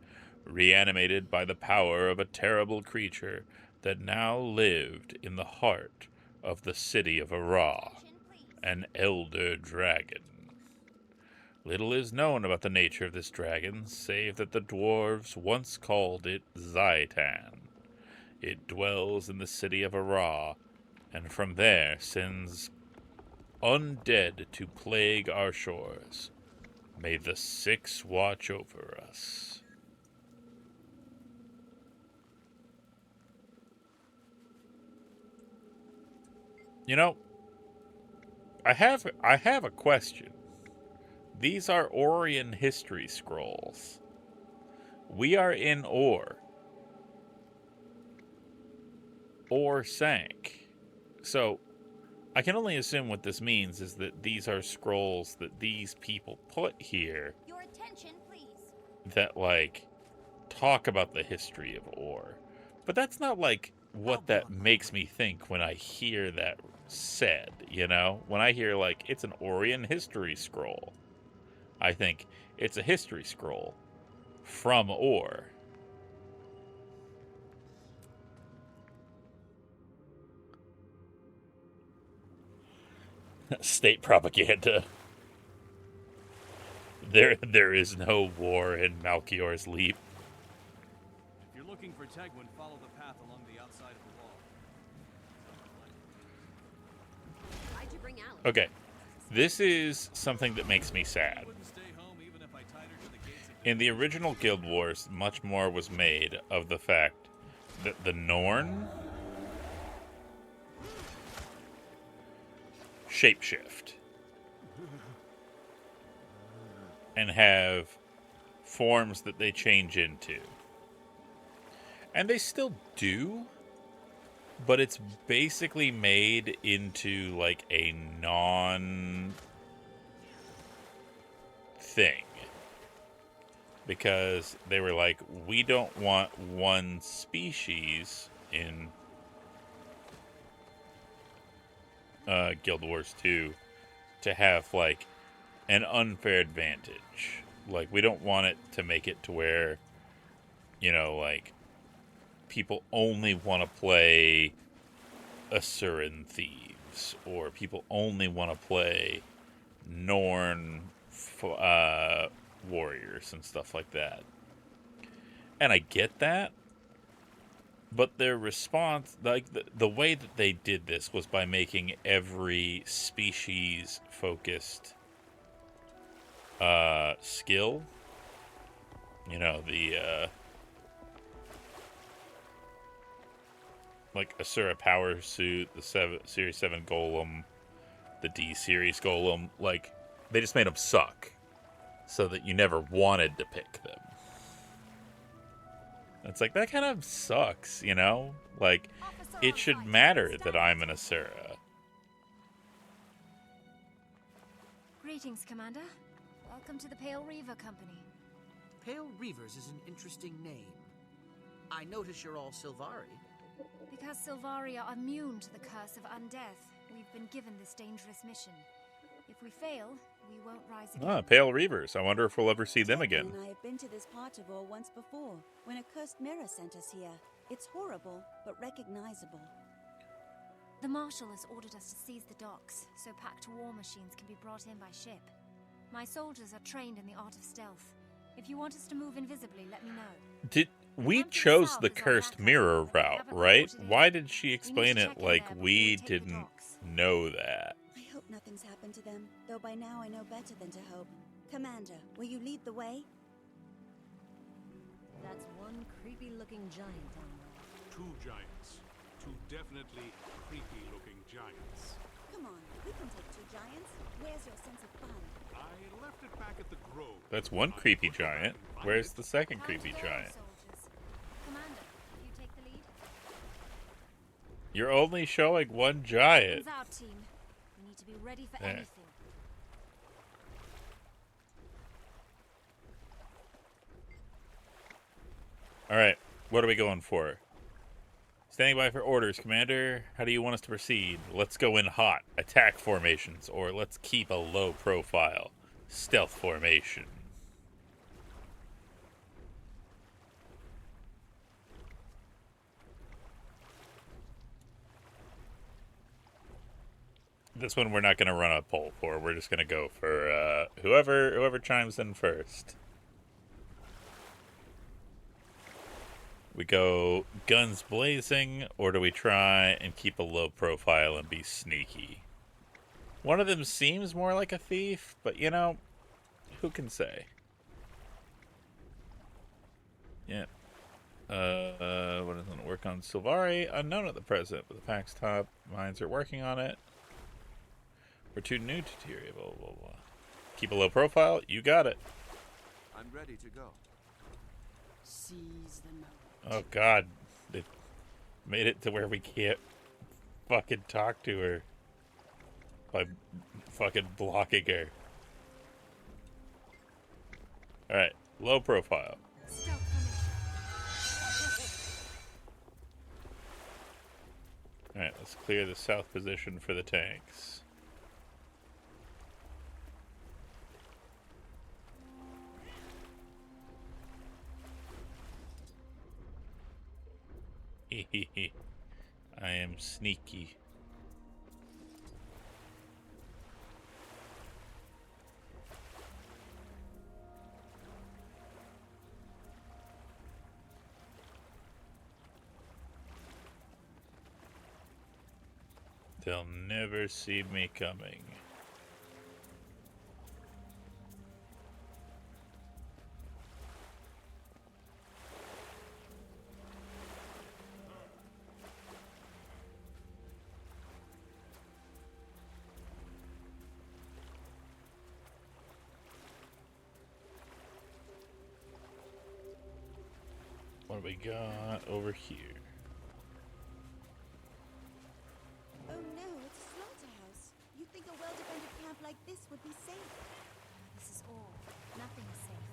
reanimated by the power of a terrible creature that now lived in the heart of the city of Ara, an elder dragon. Little is known about the nature of this dragon, save that the dwarves once called it Zaitan. It dwells in the city of Ara, and from there sends undead to plague our shores. May the Six watch over us. You know, I have a question. These are Orion history scrolls. We are in Or. Or sank. So, I can only assume what this means is that these are scrolls that these people put here. Your attention, please. That, like, talk about the history of Or. But that's not, like, what that makes me think when I hear that said, you know? When I hear, like, it's an Orion history scroll, I think it's a history scroll from Or. State propaganda. There is no war in Malchior's Leap. If you're looking for Tegwin, follow the path along the outside of the wall. Why'd you bring Alex? Okay, this is something that makes me sad. In the original Guild Wars, much more was made of the fact that the Norn shapeshift and have forms that they change into. And they still do, but it's basically made into like a non thing. Because they were like, we don't want one species in Guild Wars 2 to have like an unfair advantage. Like, we don't want it to make it to where, you know, like, people only want to play Asuran Thieves, or people only want to play Norn warriors and stuff like that. And I get that, but their response, like the way that they did this was by making every species focused skill, you know, the like Asura Power Suit, the Series 7 Golem, the D Series Golem, like, they just made them suck so that you never wanted to pick them. It's like, that kind of sucks, you know? Like, it should matter that I'm an Asura. Greetings, Commander. Welcome to the Pale Reaver Company. Pale Reavers is an interesting name. I notice you're all Sylvari. Because Sylvari are immune to the curse of undeath, we've been given this dangerous mission. If we fail, we won't rise again. Ah, Pale Reavers. I wonder if we'll ever see them again. I have been to this part of Ore once before, when a cursed mirror sent us here. It's horrible, but recognizable. The Marshal has ordered us to seize the docks, so packed war machines can be brought in by ship. My soldiers are trained in the art of stealth. If you want us to move invisibly, let me know. We chose the cursed mirror route, right? Why did she explain it like we didn't know that? I hope nothing's happened to them, though by now I know better than to hope. Commander, will you lead the way? That's one creepy-looking giant down there. 2 giants. 2 definitely creepy-looking giants. Come on, we can take 2 giants. Where's your sense of fun? I left it back at the grove. That's one creepy giant. Where's the second creepy giant? Commander, you take the lead. You're only showing one giant. Our team. We need to be ready for There. anything. Alright, what are we going for? Standing by for orders, Commander. How do you want us to proceed? Let's go in hot, attack formations, or let's keep a low profile, stealth formation. This one we're not going to run a poll for. We're just going to go for whoever chimes in first. We go guns blazing, or do we try and keep a low profile and be sneaky? One of them seems more like a thief, but you know, who can say? Yeah. What doesn't work on Sylvari? Unknown at the present, but the pack's top minds are working on it. We're too new to Tyria, blah, blah, blah. Keep a low profile? You got it. I'm ready to go. Seize the moment. Oh god, they made it to where we can't fucking talk to her by fucking blocking her. Alright, low profile. Alright, let's clear the south position for the tanks. I am sneaky. They'll never see me coming. What do we got over here? Oh no, it's a slaughterhouse. You'd think a well-defended camp like this would be safe. This is all. Nothing is safe.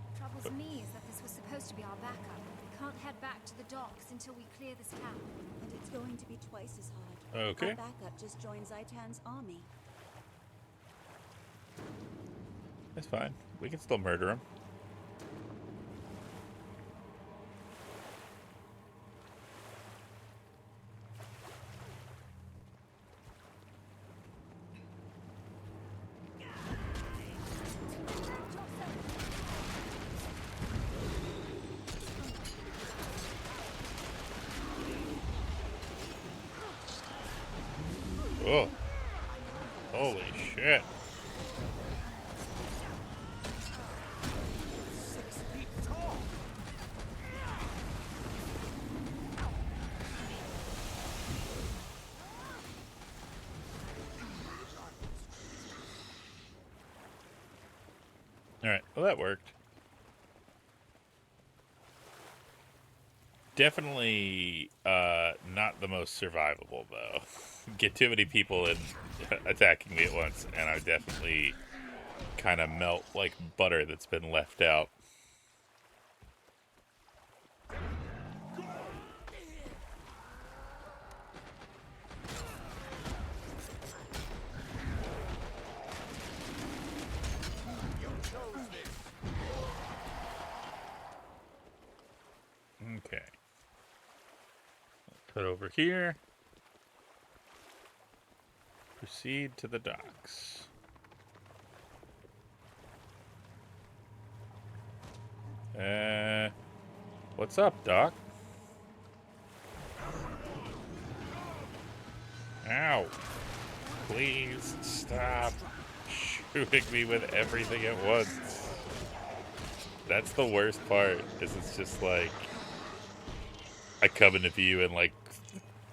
What troubles me is that this was supposed to be our backup. We can't head back to the docks until we clear this camp. And it's going to be twice as hard. Okay. Our backup just joined Zaitan's army. That's fine. We can still murder him. Oh. Holy shit. 6 feet tall. Alright, well that worked. Definitely not the most survivable, though. Get too many people in attacking me at once, and I definitely kind of melt like butter that's been left out. Okay. Put over here. Proceed to the docks. What's up, Doc? Ow. Please stop shooting me with everything at once. That's the worst part, is it's just like, I come into view and like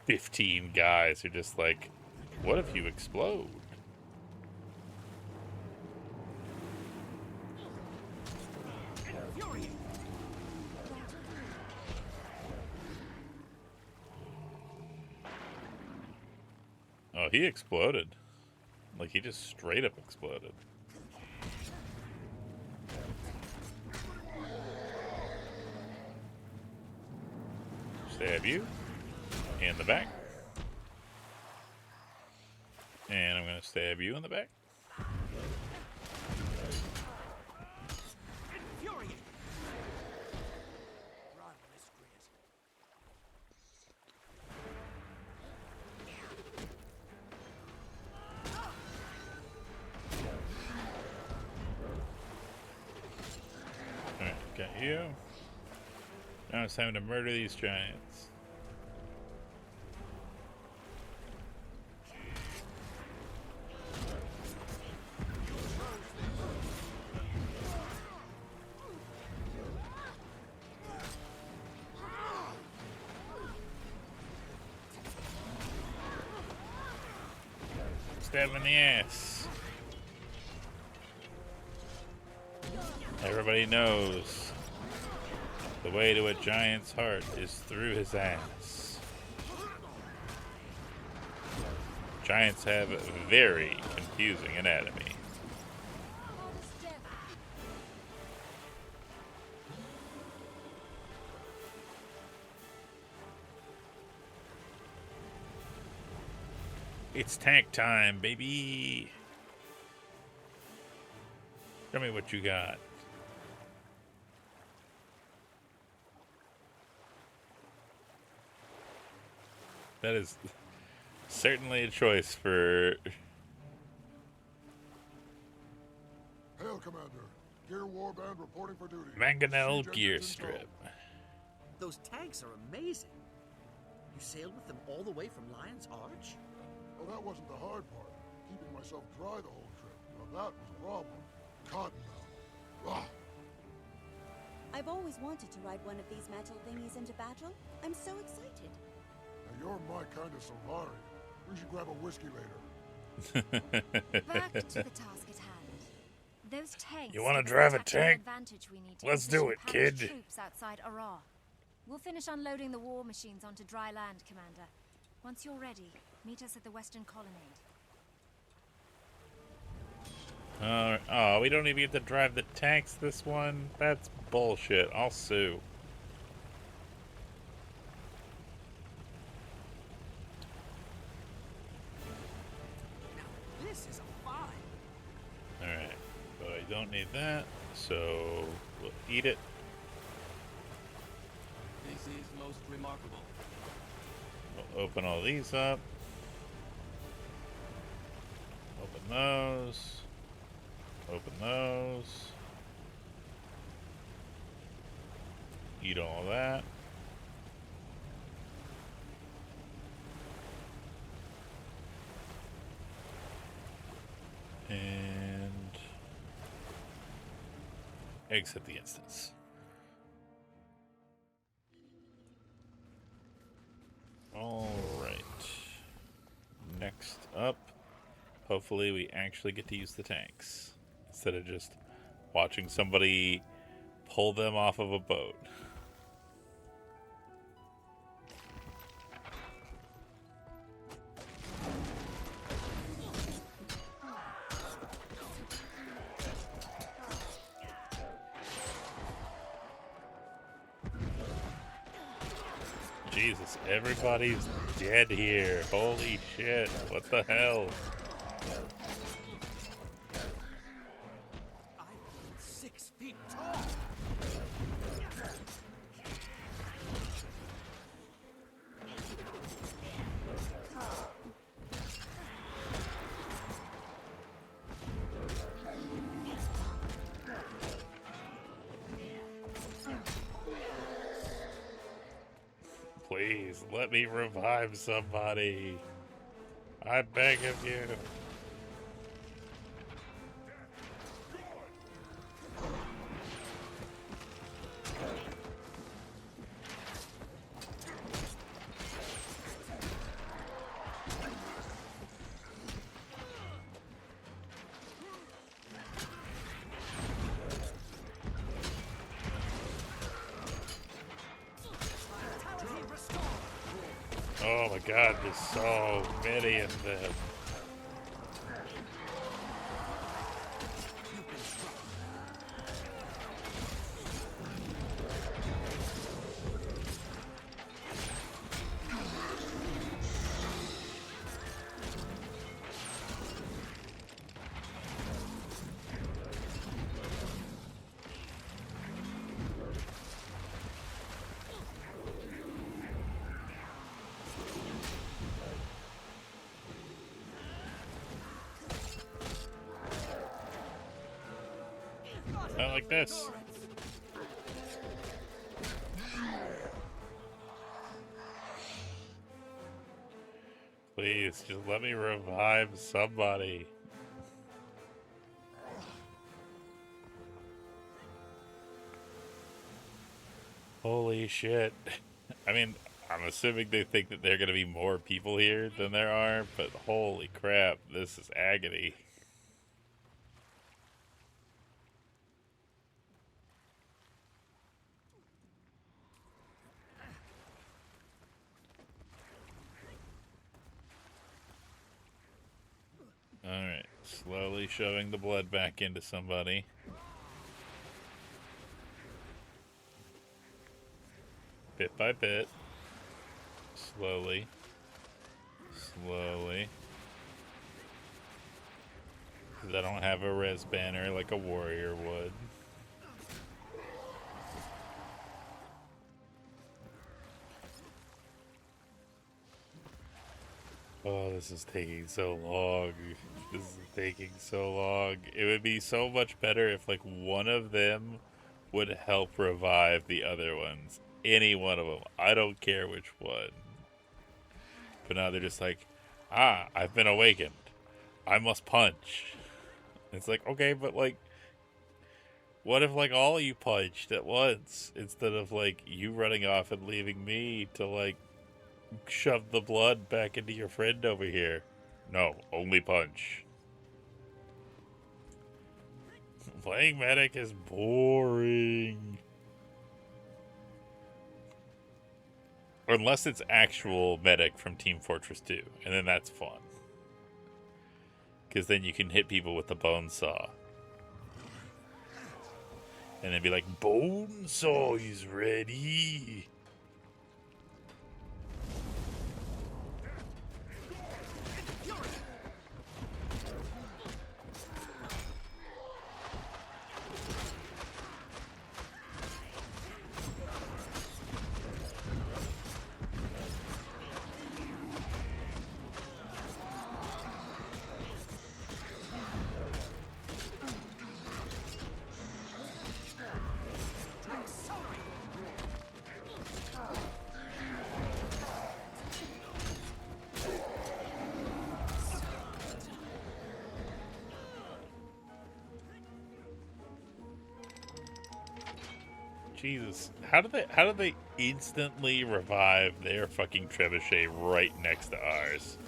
15 guys are just like, what if you explode? Oh, he exploded. Like, he just straight up exploded. Stab you. In the back. And I'm going to stab you in the back. Alright, got you. Now it's time to murder these giants. Stab him in the ass. Everybody knows the way to a giant's heart is through his ass. Giants have a very confusing anatomy. It's tank time, baby. Show me what you got. That is certainly a choice for... Hail, Commander. Gear Warband reporting for duty. Mangonel Siege gear engines in tow. strip. Those tanks are amazing. You sailed with them all the way from Lion's Arch? Well, that wasn't the hard part. Keeping myself dry the whole trip. Now that was a problem. Cottonmouth. Ugh. I've always wanted to ride one of these metal thingies into battle. I'm so excited. Now you're my kind of Solari. We should grab a whiskey later. Back to the task at hand. Those tanks. You wanna give us drive the a tactical tank? advantage we need to Let's do position it, Palace kid. Troops outside Arar. We'll finish unloading the war machines onto dry land, Commander. Once you're ready, meet us at the Western Colonnade. Oh, we don't even get to drive the tanks this one? That's bullshit. I'll sue. Now, this is a find. Alright, but I don't need that, so we'll eat it. This is most remarkable. We'll open all these up. Open those. Open those. Eat all that. Exit the instance. Alright. Next up, hopefully we actually get to use the tanks instead of just watching somebody pull them off of a boat. Jesus, everybody's dead here. Holy shit, what the hell? I'm 6 feet tall. Please, let me revive somebody. I beg of you. Oh my god, there's so many of them. Not like this. Please, just let me revive somebody. Holy shit. I mean, I'm assuming they think that there are going to be more people here than there are, but holy crap, this is agony. Alright, slowly shoving the blood back into somebody. Bit by bit. Slowly. Slowly. Because I don't have a res banner like a warrior would. Oh, this is taking so long. This is taking so long. It would be so much better if, like, one of them would help revive the other ones. Any one of them. I don't care which one. But now they're just like, ah, I've been awakened. I must punch. It's like, okay, but, like, what if, like, all of you punched at once? Instead of, like, you running off and leaving me to, like, shove the blood back into your friend over here. No, only punch. Playing medic is boring. Unless it's actual medic from Team Fortress 2, and then that's fun. Because then you can hit people with the bone saw. And then be like, bone saw is ready. Jesus. How did they instantly revive their fucking trebuchet right next to ours?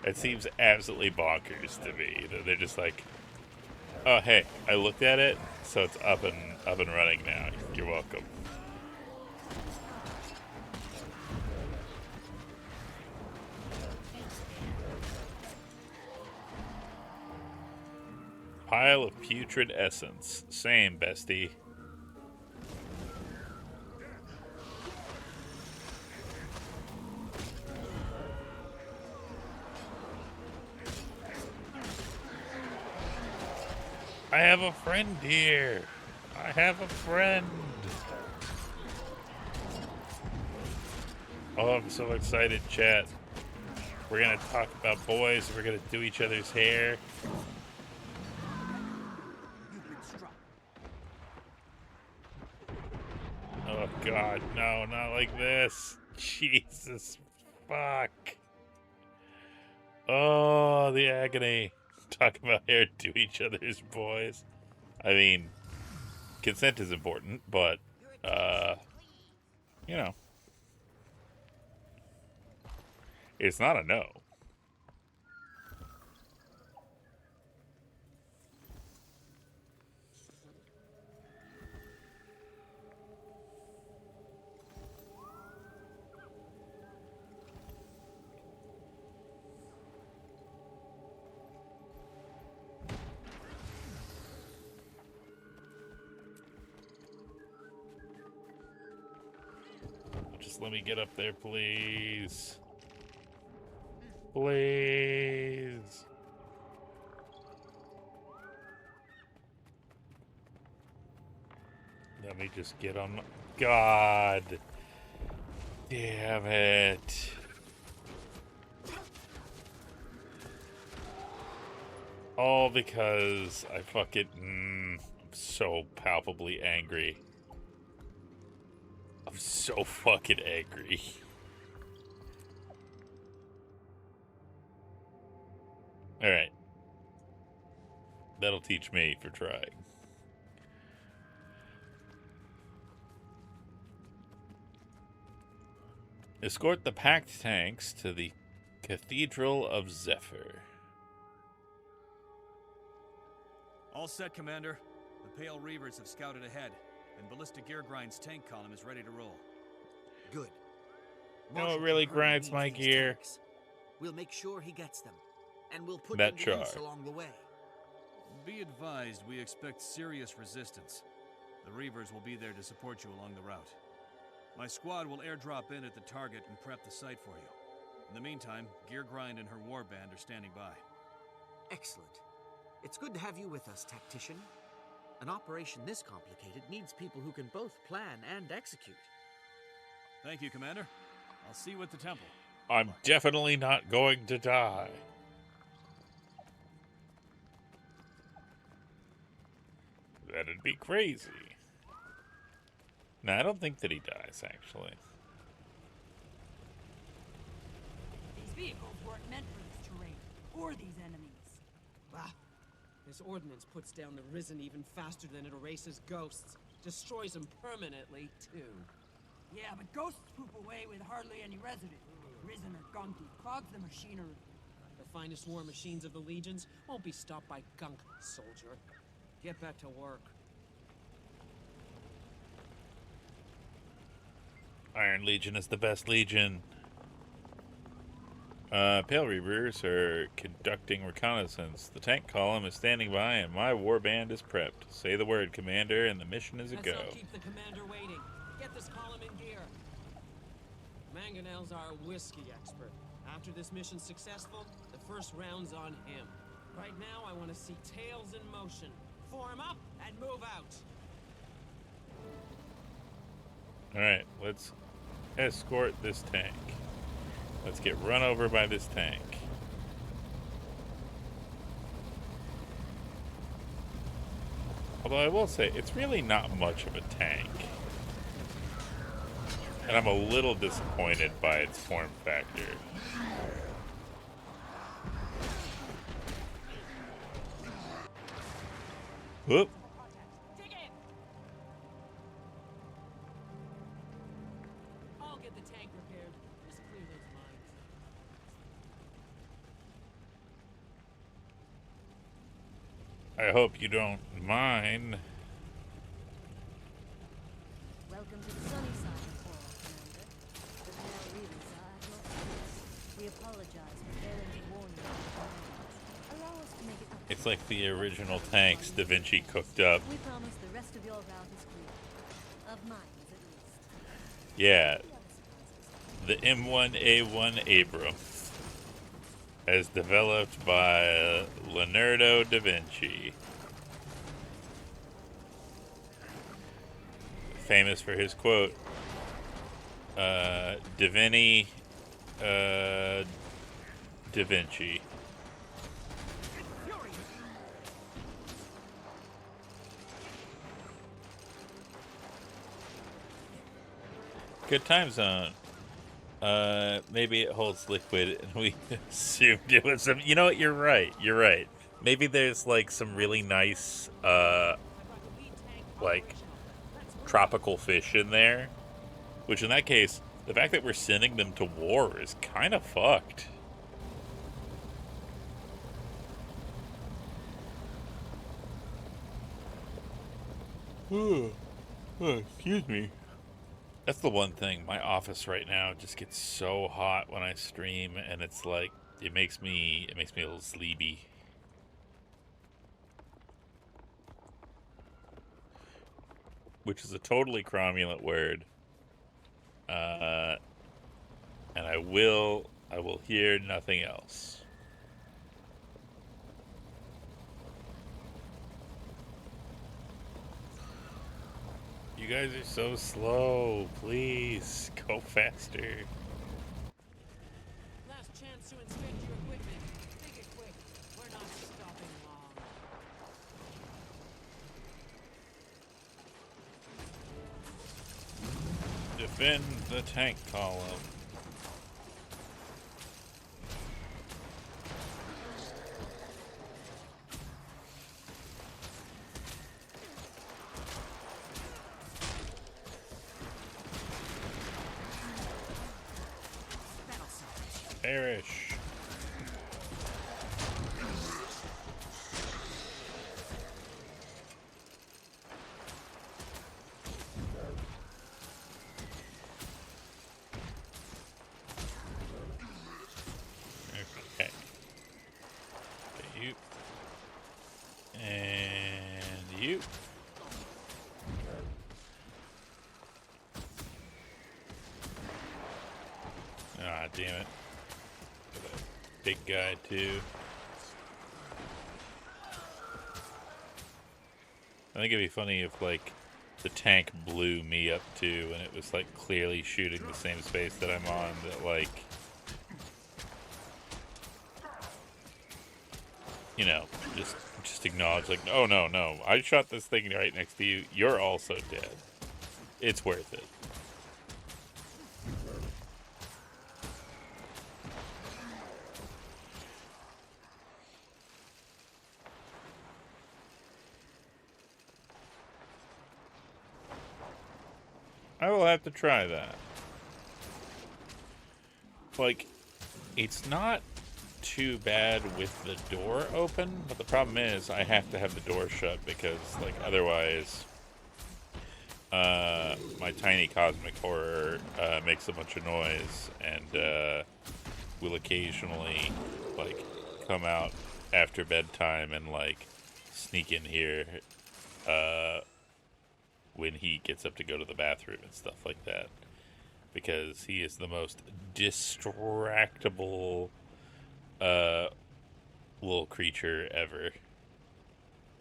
It seems absolutely bonkers to me that they're just like, oh hey, I looked at it, so it's up and running now. You're welcome. Pile of putrid essence. Same, bestie. I have a friend here. I have a friend. Oh, I'm so excited, chat. We're gonna talk about boys. We're gonna do each other's hair. Oh god, no, not like this. Jesus fuck. Oh, the agony. Talk about hair to each other's boys. I mean, consent is important, but, you know, it's not a no. Just let me get up there, please. Please. Let me just get on. God. Damn it. All because I fucking. I'm so palpably angry. I'm so fucking angry. Alright. That'll teach me for trying. Escort the packed tanks to the Cathedral of Zephyr. All set, Commander. The Pale Reavers have scouted ahead, and Ballista Gear Grind's tank column is ready to roll. Good. No, it really grinds my gear. Tanks. We'll make sure he gets them, and we'll put That them to use char. along the way. Be advised, we expect serious resistance. The Reavers will be there to support you along the route. My squad will airdrop in at the target and prep the site for you. In the meantime, Gear Grind and her warband are standing by. Excellent. It's good to have you with us, Tactician. An operation this complicated needs people who can both plan and execute. Thank you, Commander. I'll see you at the temple. I'm definitely not going to die. That'd be crazy. No, I don't think that he dies, actually. These vehicles weren't meant for this terrain, or these enemies. Bah! This ordnance puts down the Risen even faster than it erases ghosts. Destroys them permanently, too. Yeah, but ghosts poop away with hardly any residue. Risen or gunky clogs the machinery. The finest war machines of the legions won't be stopped by gunk, soldier. Get back to work. Iron Legion is the best legion. Pale Reavers are conducting reconnaissance. The tank column is standing by and my warband is prepped. Say the word, Commander, and the mission is a go. Let's not keep the commander waiting. Get this column in gear. Mangonel's our whiskey expert. After this mission's successful, the first round's on him. Right now, I want to see tails in motion. Form up and move out. Alright, let's escort this tank. Let's get run over by this tank. Although I will say, it's really not much of a tank. And I'm a little disappointed by its form factor. Whoop. Dig in! I'll get the tank repaired. Just clear those mines. I hope you don't mind. Welcome to the sunny side of Horror, Commander. The Pale Reavers are at your service. We apologize for failing to warn you of the commanders. Allow us to make it up. It's like the original tanks Da Vinci cooked up. We promise the rest of your route is clear. Of mines, at least. Yeah. The M1A1 Abrams, as developed by Leonardo da Vinci. Famous for his quote, Divini, Da Vinci. Good time zone. Maybe it holds liquid, and we assumed it was some. You know what? You're right. You're right. Maybe there's like some really nice, like tropical fish in there. Which, in that case, the fact that we're sending them to war is kind of fucked. Excuse me. That's the one thing. My office right now just gets so hot when I stream, and it's like it makes me a little sleepy. Which is a totally cromulent word. And I will hear nothing else. You guys are so slow. Please go faster. Last chance to inspect your equipment. Make it quick. We're not stopping long. Defend the tank column. Perish. Okay. You. And you. Ah, damn it. Big guy too. I think it'd be funny if like the tank blew me up too, and it was like clearly shooting the same space that I'm on. That like, you know, just acknowledge like, oh no, I shot this thing right next to you. You're also dead. It's worth it. I will have to try that. Like, it's not too bad with the door open, but the problem is I have to have the door shut because, like, otherwise, my tiny cosmic horror makes a bunch of noise and will occasionally, like, come out after bedtime and, like, sneak in here, when he gets up to go to the bathroom and stuff like that. Because he is the most distractible little creature ever.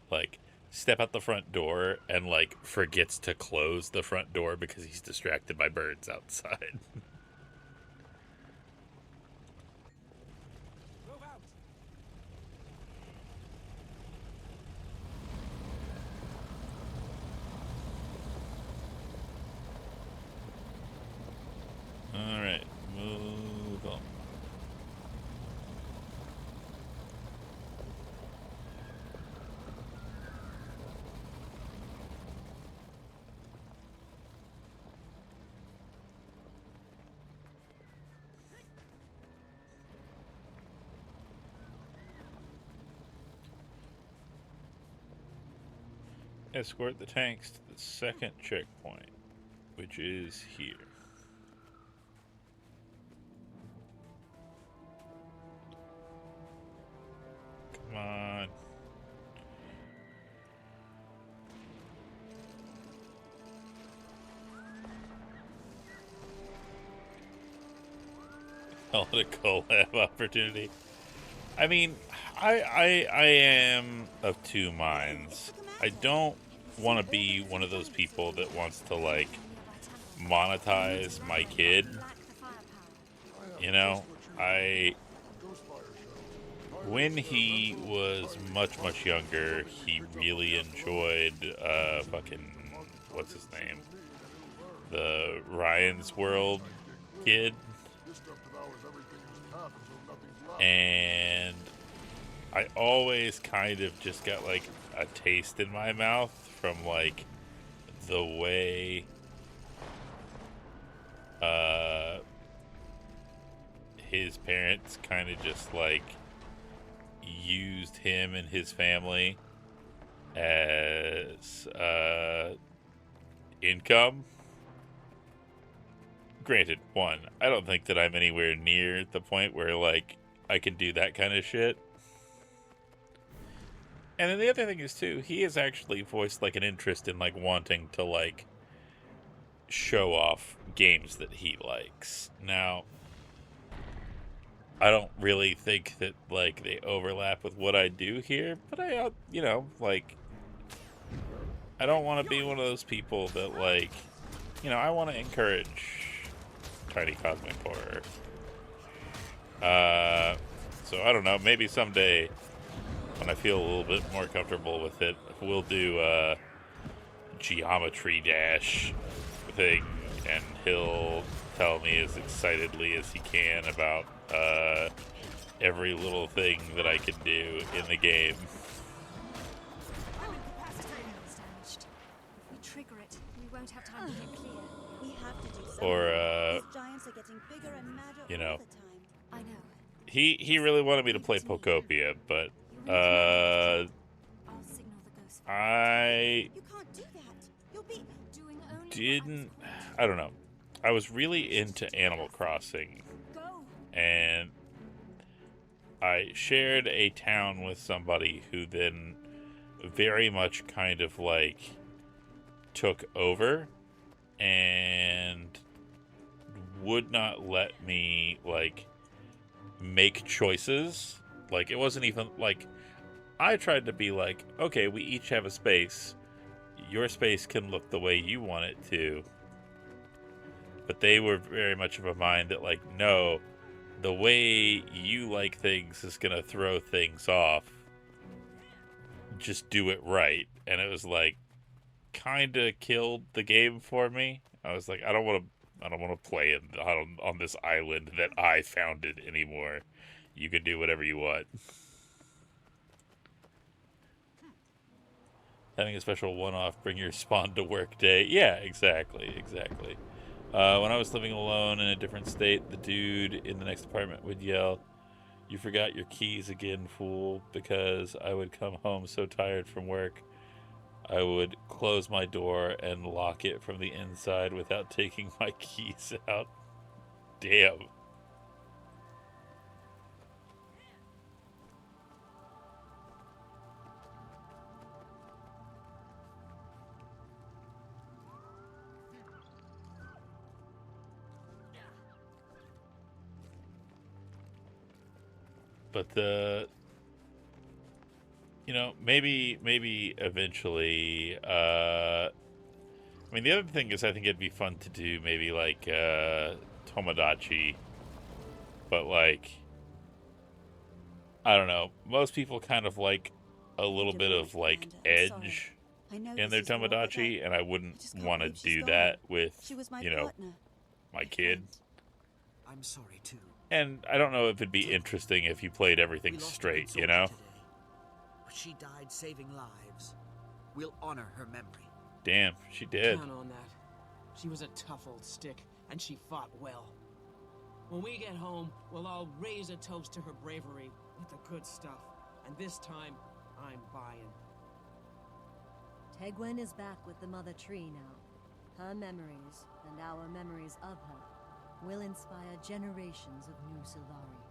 Like, step out the front door and, like, forgets to close the front door because he's distracted by birds outside. Move out. Alright, move on. escort the tanks to the second checkpoint, which is here. Come on. Call it a collab opportunity. I mean, I am of two minds. I don't want to be one of those people that wants to, like, monetize my kid. You know, when he was much, much younger, he really enjoyed, fucking, what's his name? The Ryan's World kid. And I always kind of just got, like, a taste in my mouth from, like, the way, his parents kind of just, like, used him and his family as, income. Granted, one, I don't think that I'm anywhere near the point where, like, I can do that kind of shit. And then the other thing is, too, he has actually voiced, like, an interest in, like, wanting to, like, show off games that he likes. Now, I don't really think that, like, they overlap with what I do here, but I, you know, like, I don't want to be one of those people that, like, you know, I want to encourage tiny cosmic horror. So I don't know, maybe someday when I feel a little bit more comfortable with it, we'll do a Geometry Dash thing, and he'll tell me as excitedly as he can about every little thing that I can do in the game. If we trigger it, we won't have time to get clear. We have to do something. Or, These giants are getting bigger and madder you know, all the time. I know. he really wanted me to play Pokopia, but I'll signal the ghost. I You can't do that. You'll be Doing only didn't, I don't know. I was really into Animal Crossing, go. and I shared a town with somebody who then very much kind of, like, took over and would not let me, like, make choices. Like, it wasn't even, like, I tried to be like, okay, we each have a space. Your space can look the way you want it to. But they were very much of a mind that, like, no, the way you like things is going to throw things off. Just do it right. And it was, like, kind of killed the game for me. I was like, I don't want to play on this island that I founded anymore. You can do whatever you want. Having a special one-off bring your spawn to work day. Yeah, exactly. When I was living alone in a different state, the dude in the next apartment would yell, "You forgot your keys again, fool," because I would come home so tired from work. I would close my door and lock it from the inside without taking my keys out. Damn. But maybe eventually, I mean, the other thing is I think it'd be fun to do maybe, like, Tomodachi, but, like, I don't know, most people kind of like a little bit of, like, edge in their Tomodachi, and I wouldn't want to do that with, you know, my kid. I'm sorry too. And I don't know if it'd be interesting if you played everything straight, you know? But she died saving lives. We'll honor her memory. Damn, she did. Count on that. She was a tough old stick, and she fought well. When we get home, we'll all raise a toast to her bravery with the good stuff. And this time, I'm buying. Tegwen is back with the Mother Tree now. Her memories, and our memories of her, will inspire generations of new Sylvari.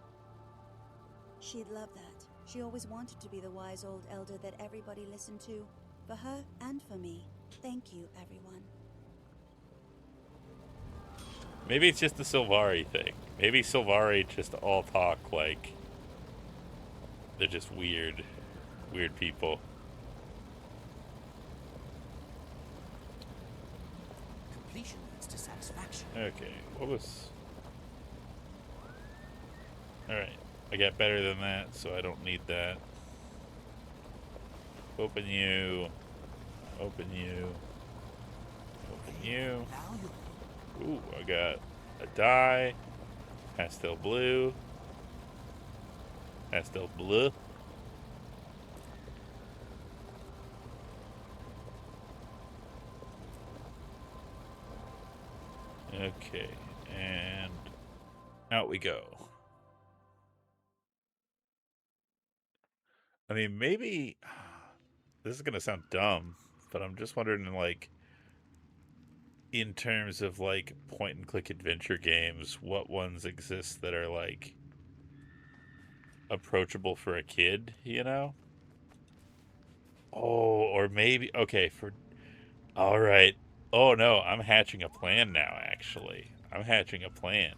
She'd love that. She always wanted to be the wise old elder that everybody listened to. For her and for me. Thank you, everyone. Maybe it's just the Sylvari thing. Maybe Sylvari just all talk like they're just weird people. Completion leads to satisfaction. Okay, what was... Alright, I got better than that, so I don't need that. Open you. Open you. Open you. Ooh, I got a dye. Pastel blue. Pastel blue. Okay, and out we go. I mean, maybe this is gonna sound dumb, but I'm just wondering, like, in terms of like point and click adventure games, what ones exist that are like approachable for a kid, you know? Oh, or maybe okay, for all right. Oh no, I'm hatching a plan now actually. I'm hatching a plan.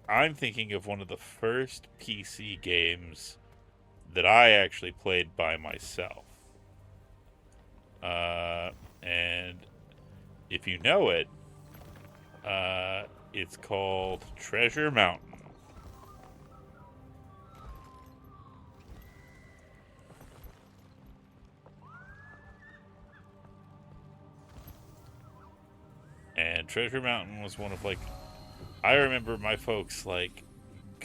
I'm thinking of one of the first PC games that I actually played by myself. And if you know it, it's called Treasure Mountain. And Treasure Mountain was one of like, I remember my folks like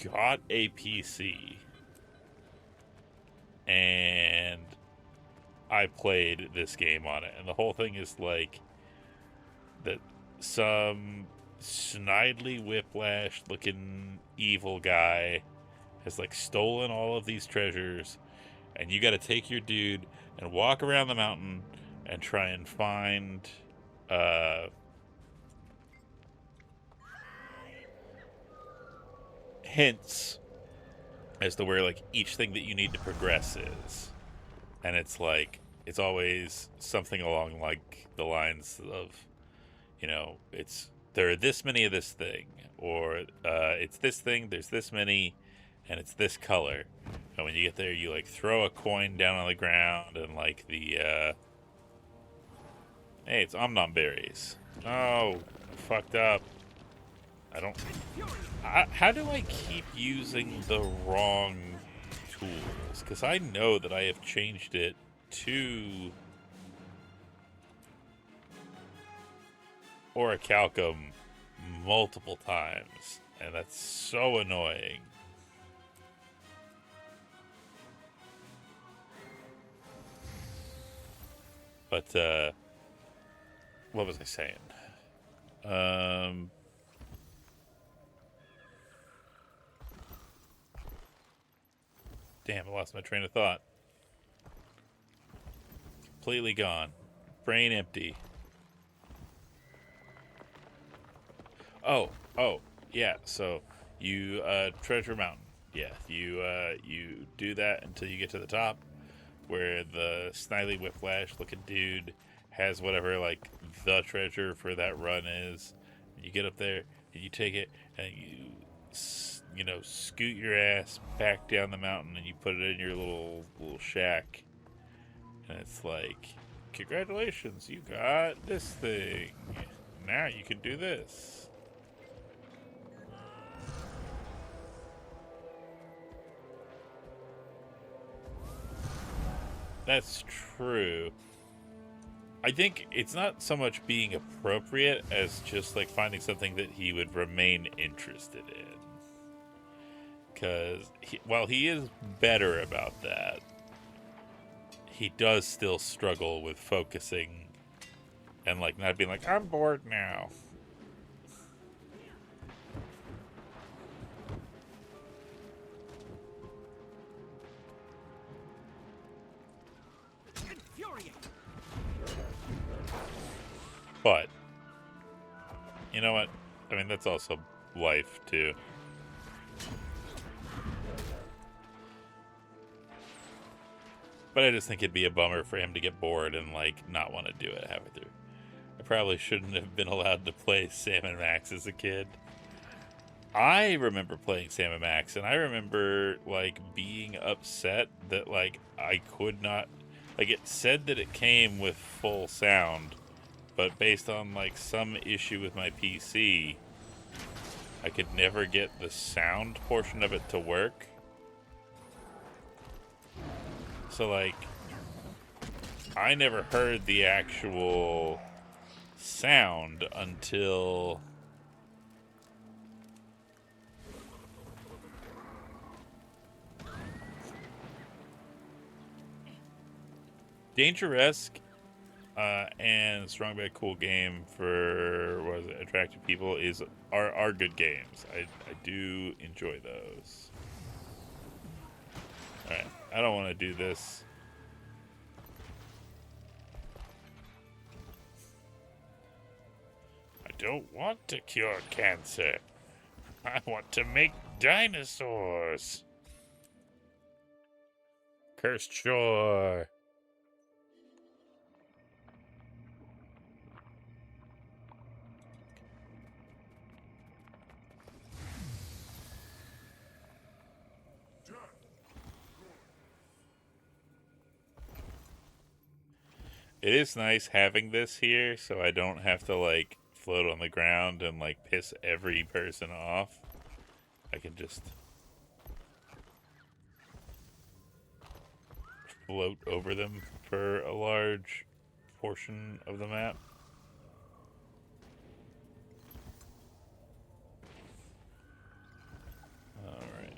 got a PC and I played this game on it. And the whole thing is like that some snidely whiplash looking evil guy has like stolen all of these treasures, and you got to take your dude and walk around the mountain and try and find hints as to where like each thing that you need to progress is. And it's like it's always something along like the lines of, you know, it's there are this many of this thing, or it's this thing, there's this many, and it's this color. And when you get there, you like throw a coin down on the ground, and like the hey, it's omnom berries. Oh, fucked up. I don't. How do I keep using the wrong tools? Because I know that I have changed it to orichalcum multiple times, and that's so annoying. But what was I saying? Damn, I lost my train of thought. Completely gone. Brain empty. Oh, yeah. So you Treasure Mountain. Yeah, you do that until you get to the top, where the snidely whiplash looking dude has whatever like the treasure for that run is. You get up there and you take it and you know, scoot your ass back down the mountain and you put it in your little shack, and it's like, congratulations, you got this thing. Now you can do this. That's true. I think it's not so much being appropriate as just like finding something that he would remain interested in. Because while he is better about that, he does still struggle with focusing and like not being like, I'm bored now. But, you know what? I mean, that's also life, too. But I just think it'd be a bummer for him to get bored and, like, not want to do it halfway through. I probably shouldn't have been allowed to play Sam and Max as a kid. I remember playing Sam and Max, and I remember, like, being upset that, like, I could not... Like, it said that it came with full sound, but based on, like, some issue with my PC, I could never get the sound portion of it to work. So, like, I never heard the actual sound until... Dangeresque and Strong Bad Cool Game for attractive people are good games. I do enjoy those. Alright, I don't want to do this. I don't want to cure cancer. I want to make dinosaurs. Cursed Shore. It is nice having this here, so I don't have to, like, float on the ground and, like, piss every person off. I can just float over them for a large portion of the map. Alright.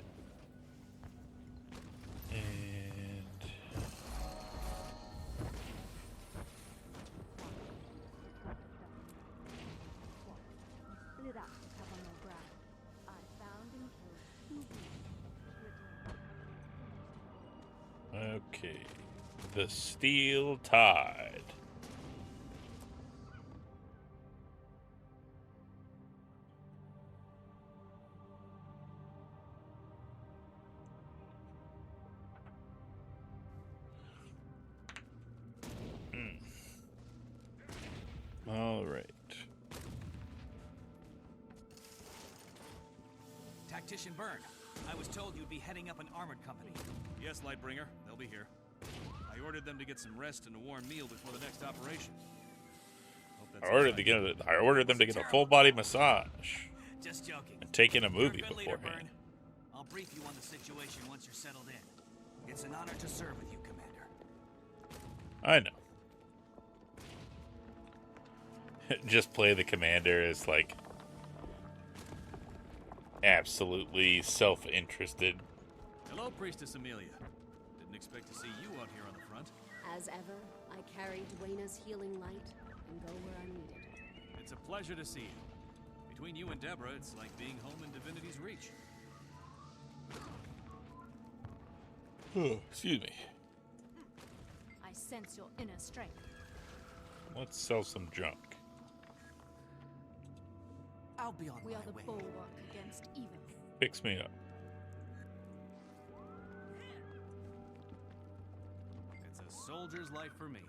Okay, the Steel Tide. All right. Tactician Byrne, I was told you'd be heading up an armored company. Yes, Lightbringer, they'll be here. I ordered them to get some rest and a warm meal before the next operation. I ordered them to get a full body massage. Just joking. And take in a movie You're a good leader, beforehand. Byrne. I'll brief you on the situation once you're settled in. It's an honor to serve with you, Commander. I know. Just play the commander as, like, absolutely self-interested. Hello, Priestess Amelia. Didn't expect to see you out here on the front. As ever, I carry Dwayna's healing light and go where I'm needed. It's a pleasure to see you. Between you and Deborah, it's like being home in Divinity's Reach. Excuse me. I sense your inner strength. Let's sell some junk. I'll be on We my are the way. bulwark against evil. Fix me up. It's a soldier's life for me.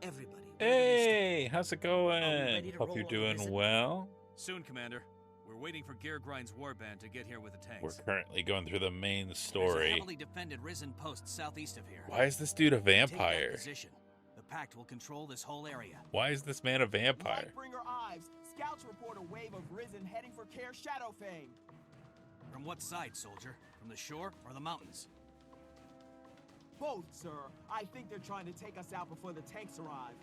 Everybody. Hey, how's it going? ready to Hope roll you're on the doing visit? well. Soon, Commander. We're waiting for Geargrind's warband to get here with the tanks. We're currently going through the main There's a story. heavily defended Risen post southeast of here. Why is this dude a Take that vampire? position. The Pact will control this whole area. Why is this man a vampire? Lightbringer Ives, scouts report a wave of Risen heading for Care Shadowfang. From what side, soldier? From the shore or the mountains? Both, sir. I think they're trying to take us out before the tanks arrive.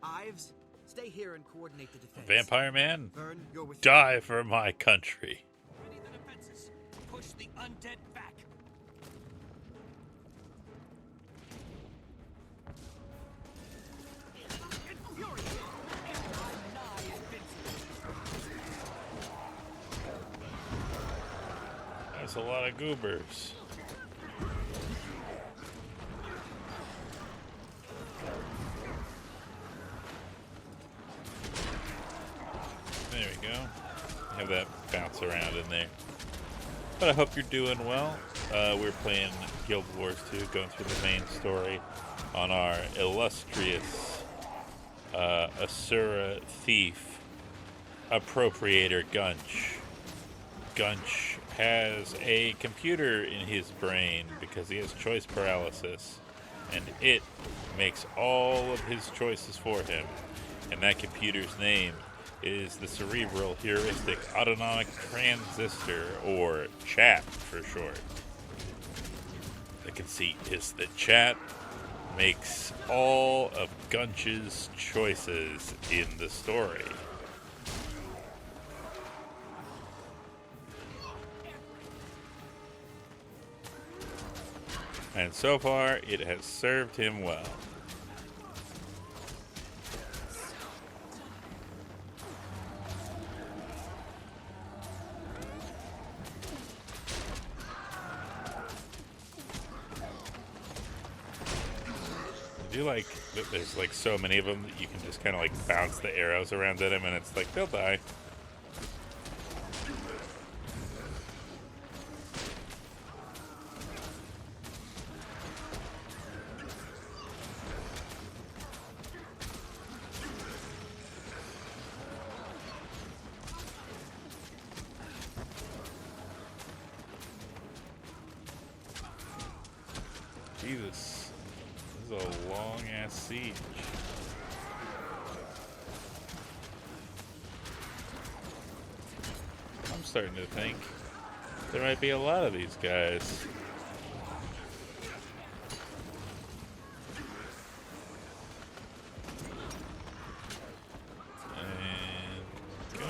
Ives, stay here and coordinate the defense. Vampire man? Vern, you're with Die for my country. Ready the defenses. Push the undead back. That's a lot of goobers. you go. Have that bounce around in there. But I hope you're doing well. We're playing Guild Wars 2, going through the main story on our illustrious Asura thief appropriator Gunch. Gunch has a computer in his brain because he has choice paralysis, and it makes all of his choices for him. And that computer's name is the Cerebral Heuristic Autonomic Transistor, or CHAT for short. The conceit is that CHAT makes all of Gunch's choices in the story. And so far, it has served him well. I do like that there's like so many of them that you can just kind of like bounce the arrows around at him and it's like, they'll die. Jesus, this is a long-ass siege. I'm starting to think there might be a lot of these guys. And go.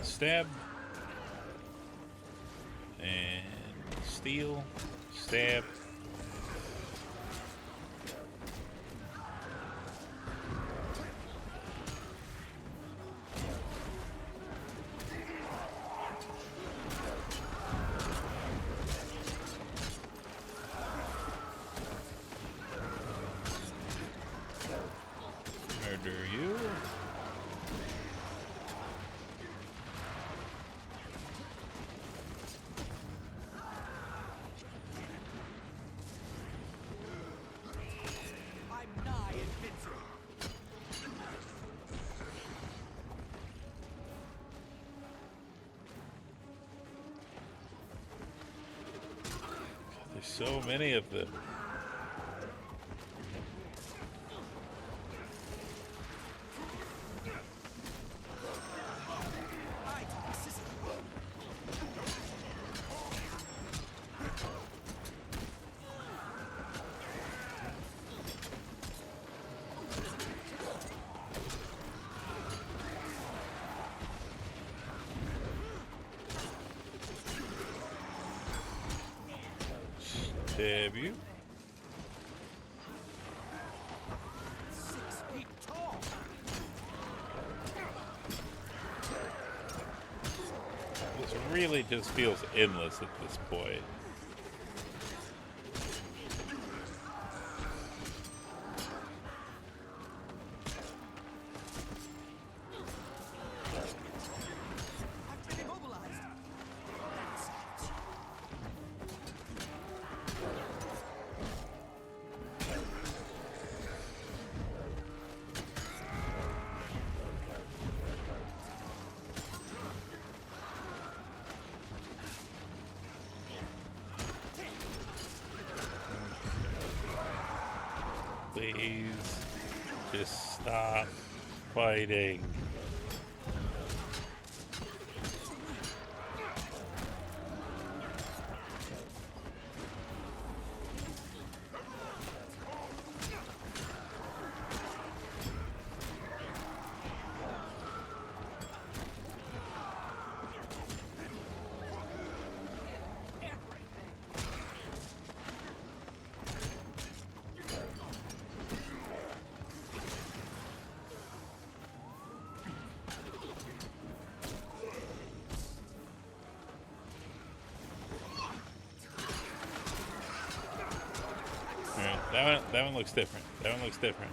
Stab, and steal, stab, murder you. There's so many of them. Stab you. 6 feet tall. This really just feels endless at this point. I've been immobilized. Please, just stop fighting. That one looks different. That one looks different.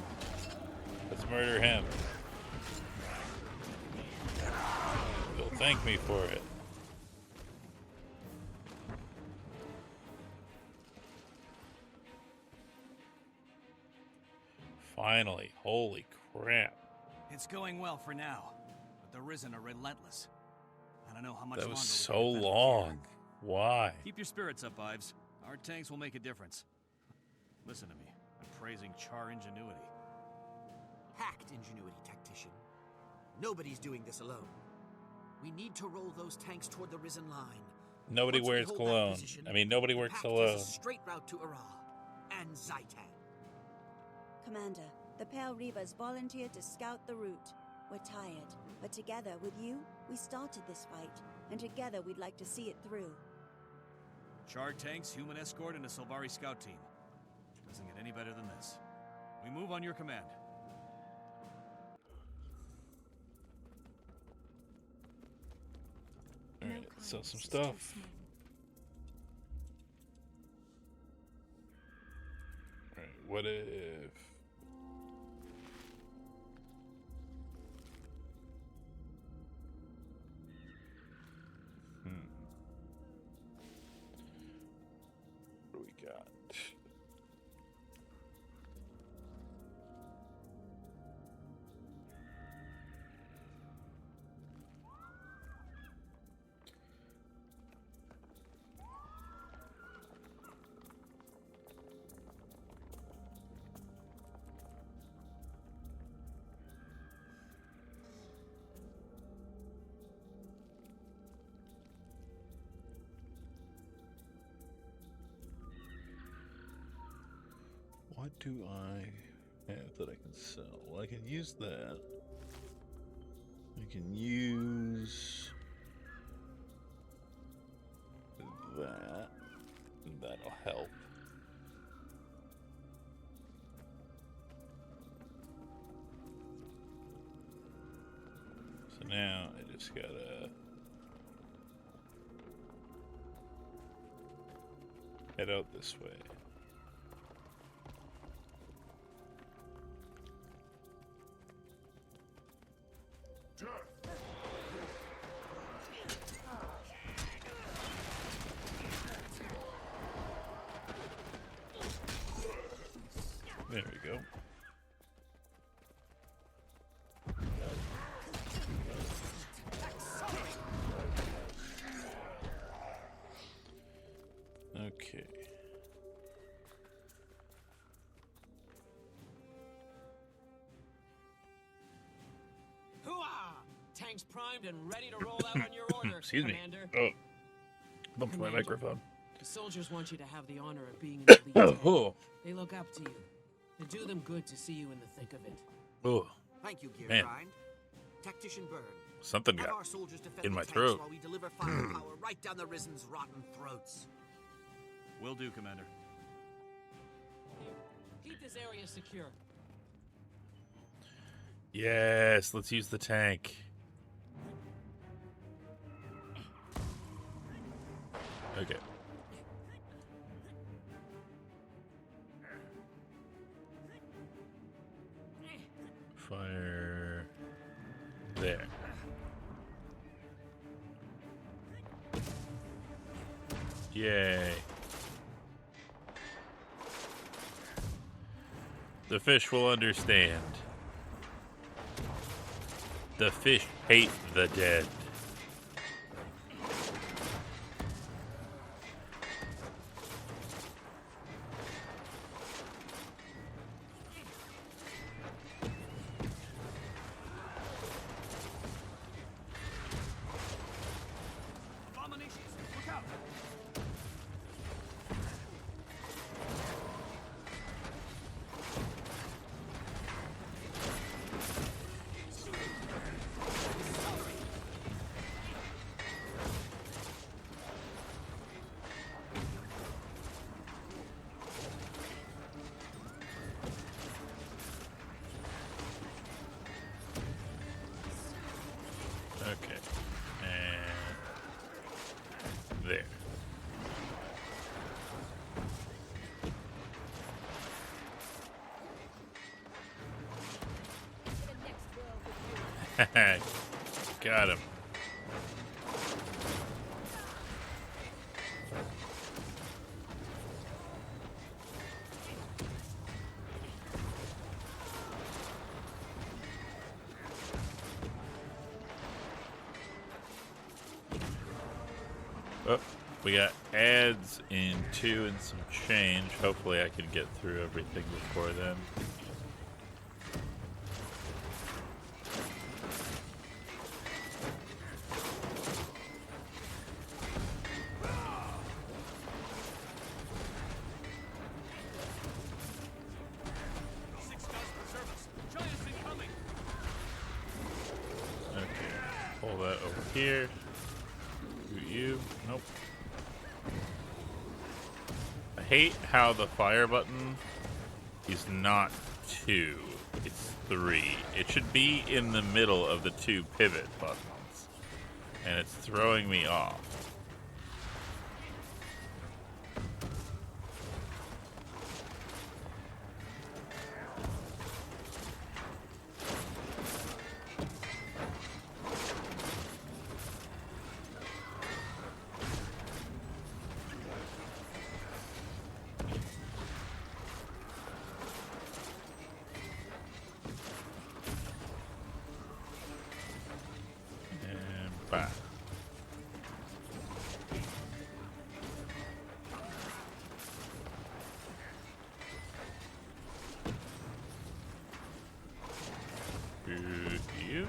Let's murder him. He'll thank me for it. Finally. Holy crap. It's going well for now, but the Risen are relentless. I don't know how much That longer was we so can defend the long. Why? Keep your spirits up, Ives. Our tanks will make a difference. Listen to me. I'm praising Char ingenuity. Hacked ingenuity, tactician. Nobody's doing this alone. We need to roll those tanks toward the Risen line. Nobody Once we wears hold that cologne. position, I mean, nobody the works Pact alone. has a straight route to Ara and Zaitan. Commander, the Pale Reavers volunteered to scout the route. We're tired, but together with you, we started this fight, and together we'd like to see it through. Char tanks, human escort, and a Sylvari scout team. Doesn't get any better than this. We move on your command. Alright, let's sell some stuff. Alright, what if... What do we got? What do I have that I can sell? Well, I can use that. I can use that. That'll help. So now I just gotta head out this way. There we go. Okay. Hooah! Tanks primed and ready to roll out on your order, Excuse me. Commander. Oh, bumped my Commander, microphone. The soldiers want you to have the honor of being in the lead tank. Oh. They look up to you. It do them good to see you in the thick of it. Oh. Thank you, Gear Man. Grind. Tactician Burn. Something Have got our soldiers defend in the my tanks throat. while we deliver firepower right down the Risen's rotten throats. Will do, Commander. Keep this area secure. Yes, let's use the tank. Okay. Fire there. Yay. The fish will understand. The fish hate the dead. Abominations, look out! Okay. And there. Got him. Oh, we got ads in 2 and some change. Hopefully I can get through everything before then. Okay, pull that over here. You. Nope. I hate how the fire button is not 2, it's 3. It should be in the middle of the 2 pivot buttons, and it's throwing me off. Bye. You.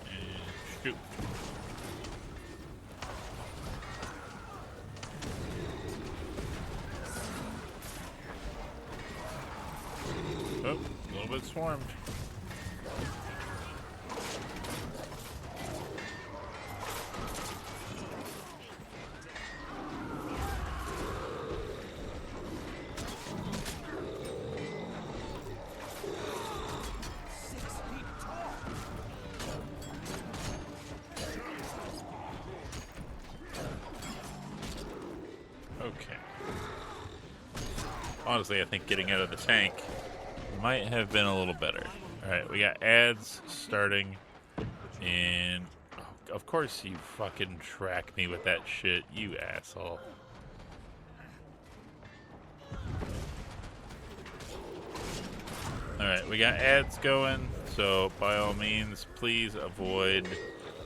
And shoot. Oh, a little bit swarmed. Okay. Honestly, I think getting out of the tank might have been a little better. Alright, we got ads starting in... Oh, of course you fucking track me with that shit, you asshole. Alright, we got ads going, so by all means, please avoid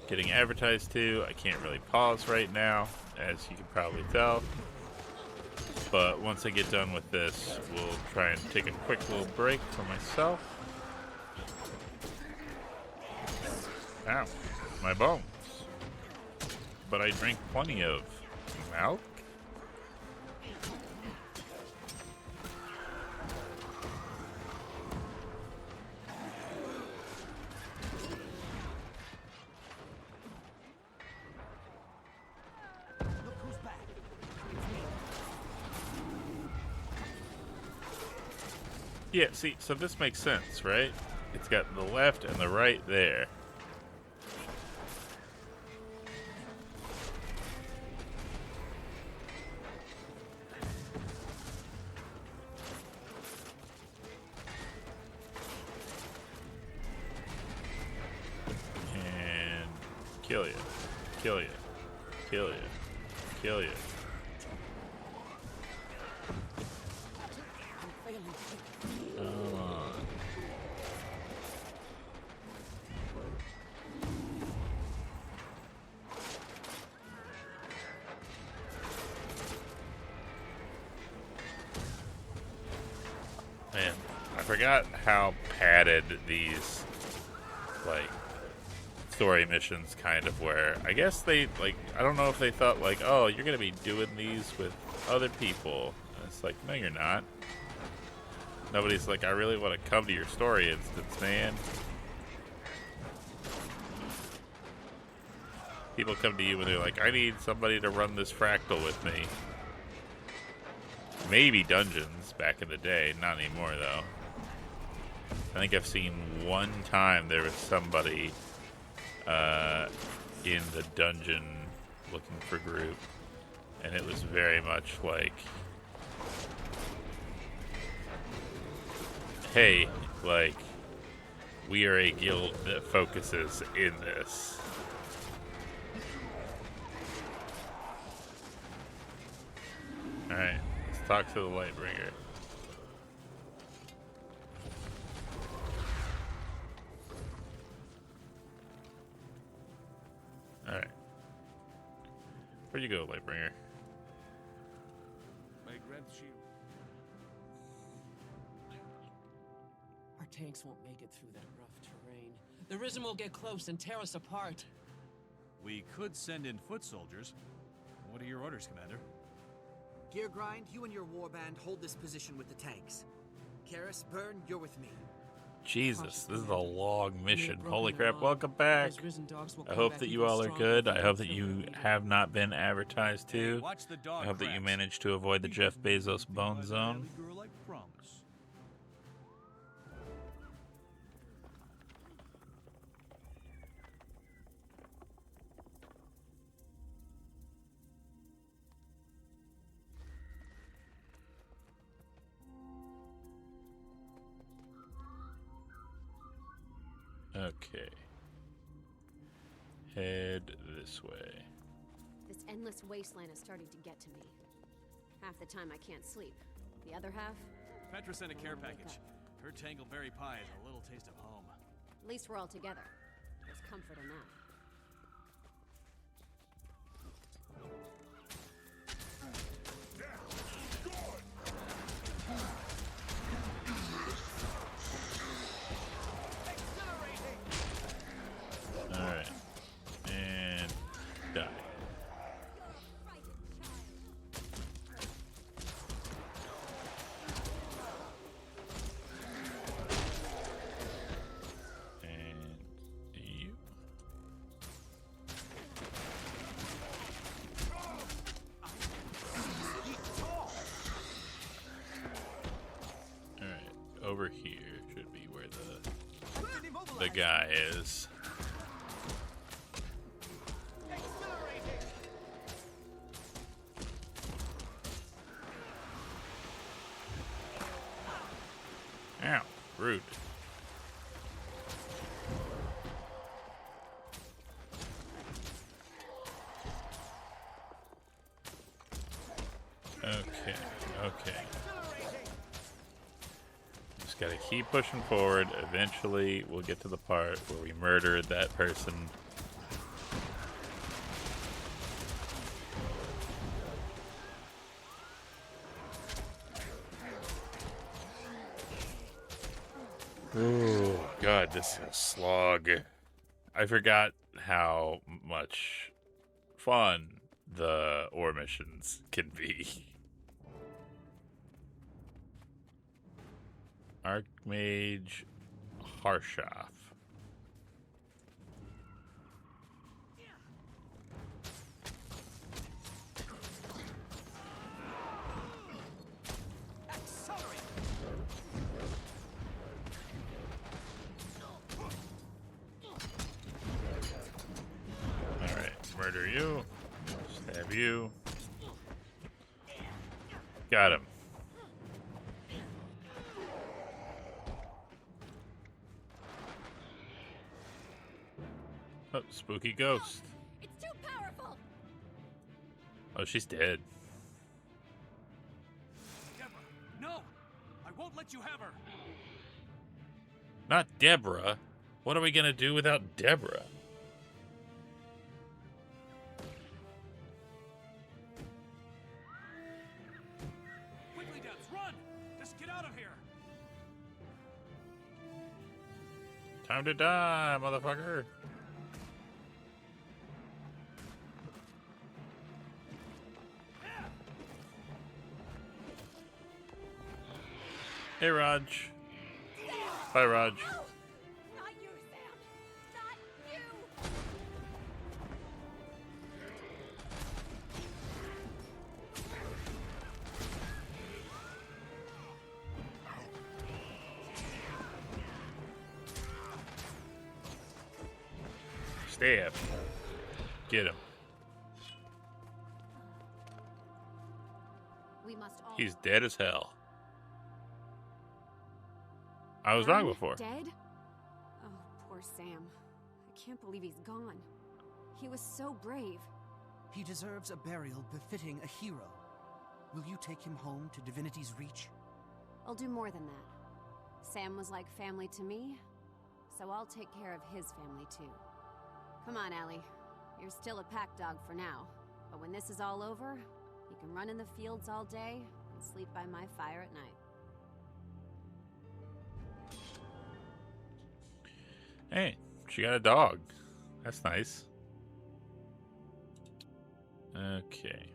getting advertised to. I can't really pause right now, as you can probably tell. But once I get done with this, we'll try and take a quick little break for myself. Ow, my bones. But I drink plenty of milk. Yeah, see, so this makes sense, right? It's got the left and the right there. And kill you, kill you, kill you, kill you. Come on. Man, I forgot how padded these, like, story missions kind of were. I guess they, like, I don't know if they thought, like, oh, you're gonna be doing these with other people. And it's like, no, you're not. Nobody's like, I really want to come to your story instance, man. People come to you when they're like, I need somebody to run this fractal with me. Maybe dungeons back in the day, not anymore though. I think I've seen one time there was somebody in the dungeon looking for Groot, and it was very much like, hey, like, we are a guild that focuses in this. Alright, let's talk to the Lightbringer. Alright. Where'd you go, Lightbringer? My grand shield. Our tanks won't make it through that rough terrain. The Risen will get close and tear us apart. We could send in foot soldiers. What are your orders, Commander? Geargrind, you and your warband hold this position with the tanks. Karis, Burn, you're with me. Jesus, this is a long mission. Holy crap, welcome back. I hope that you all are good. I hope that you have not been advertised to. I hope that you managed to avoid the Jeff Bezos bone zone. Okay. Head this way. This endless wasteland is starting to get to me. Half the time I can't sleep. The other half? Petra sent a care package. Her Tangleberry pie is a little taste of home. At least we're all together. There's comfort in that. Alright. And die. And you. Alright, over here should be where the guy is. Ow, rude. Okay, okay. Just gotta keep pushing forward. Eventually, we'll get to the part where we murder that person. Oh, God, this is a slog. I forgot how much fun the ore missions can be. Archmage Harshoff. Alright, murder you. Stab you. Got him. Oh, spooky ghost. It's too powerful. Oh, she's dead. Deborah, no! I won't let you have her! Not Deborah. What are we gonna do without Deborah? Quickly, Debs, run! Just get out of here! Time to die, motherfucker. Hey, Raj. Bye, Raj. Not you, Sam. Not you. Stab. Get him. We must all... He's dead as hell. I was wrong before. Dead? Oh, poor Sam. I can't believe he's gone. He was so brave. He deserves a burial befitting a hero. Will you take him home to Divinity's Reach? I'll do more than that. Sam was like family to me, so I'll take care of his family too. Come on, Allie. You're still a pack dog for now, but when this is all over, you can run in the fields all day and sleep by my fire at night. Hey, she got a dog. That's nice. Okay.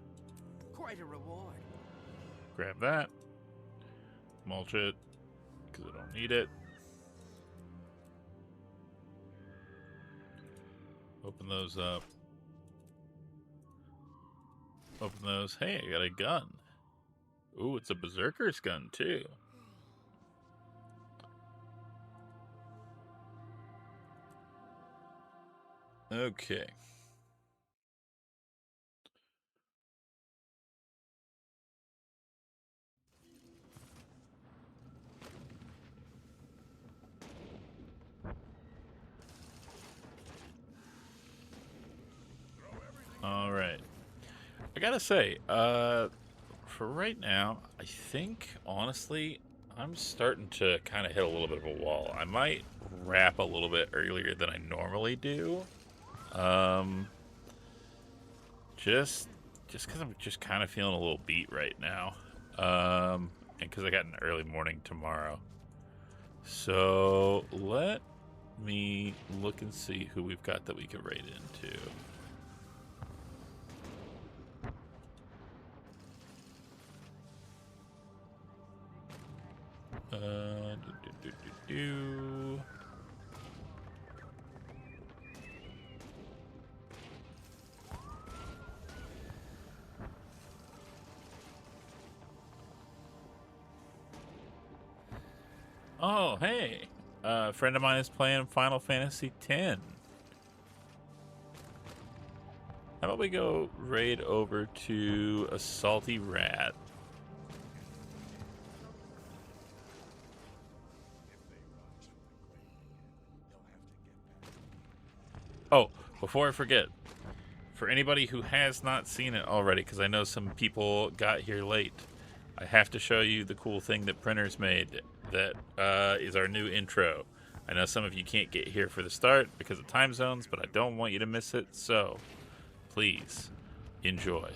Quite a reward. Grab that. Mulch it, because I don't need it. Open those up. Open those. Hey, I got a gun. Ooh, it's a berserker's gun, too. Okay. All right. I gotta say, for right now, I think, honestly, I'm starting to kind of hit a little bit of a wall. I might wrap a little bit earlier than I normally do. Just because I'm just kind of feeling a little beat right now. And because I got an early morning tomorrow. So let me look and see who we've got that we can raid into. Do. Oh, hey. A friend of mine is playing Final Fantasy X. How about we go raid over to a salty rat? Oh, before I forget, for anybody who has not seen it already, because I know some people got here late, I have to show you the cool thing that Printers made that is our new intro. I know some of you can't get here for the start because of time zones, but I don't want you to miss it, so please enjoy.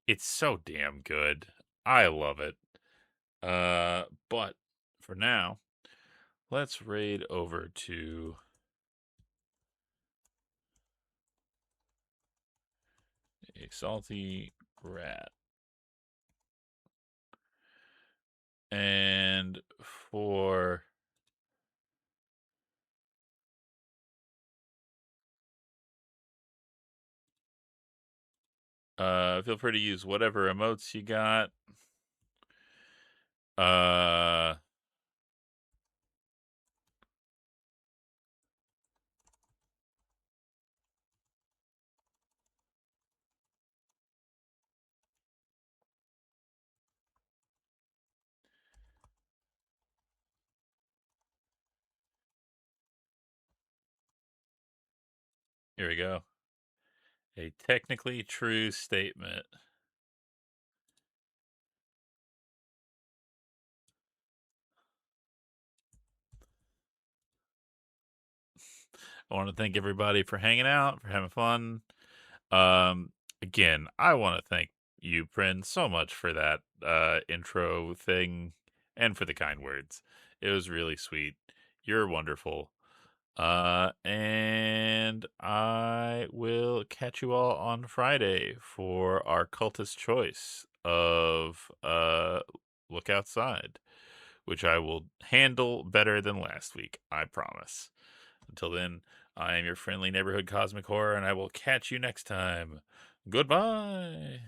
It's so damn good. I love it. But for now, let's raid over to a salty rat. And for feel free to use whatever emotes you got. Here we go. A technically true statement. I want to thank everybody for hanging out, for having fun. Again, I want to thank you, Prin, so much for that intro thing and for the kind words. It was really sweet. You're wonderful. And I will catch you all on Friday for our cultist choice of Look Outside, which I will handle better than last week, I promise. Until then, I am your friendly neighborhood cosmic horror, and I will catch you next time. Goodbye.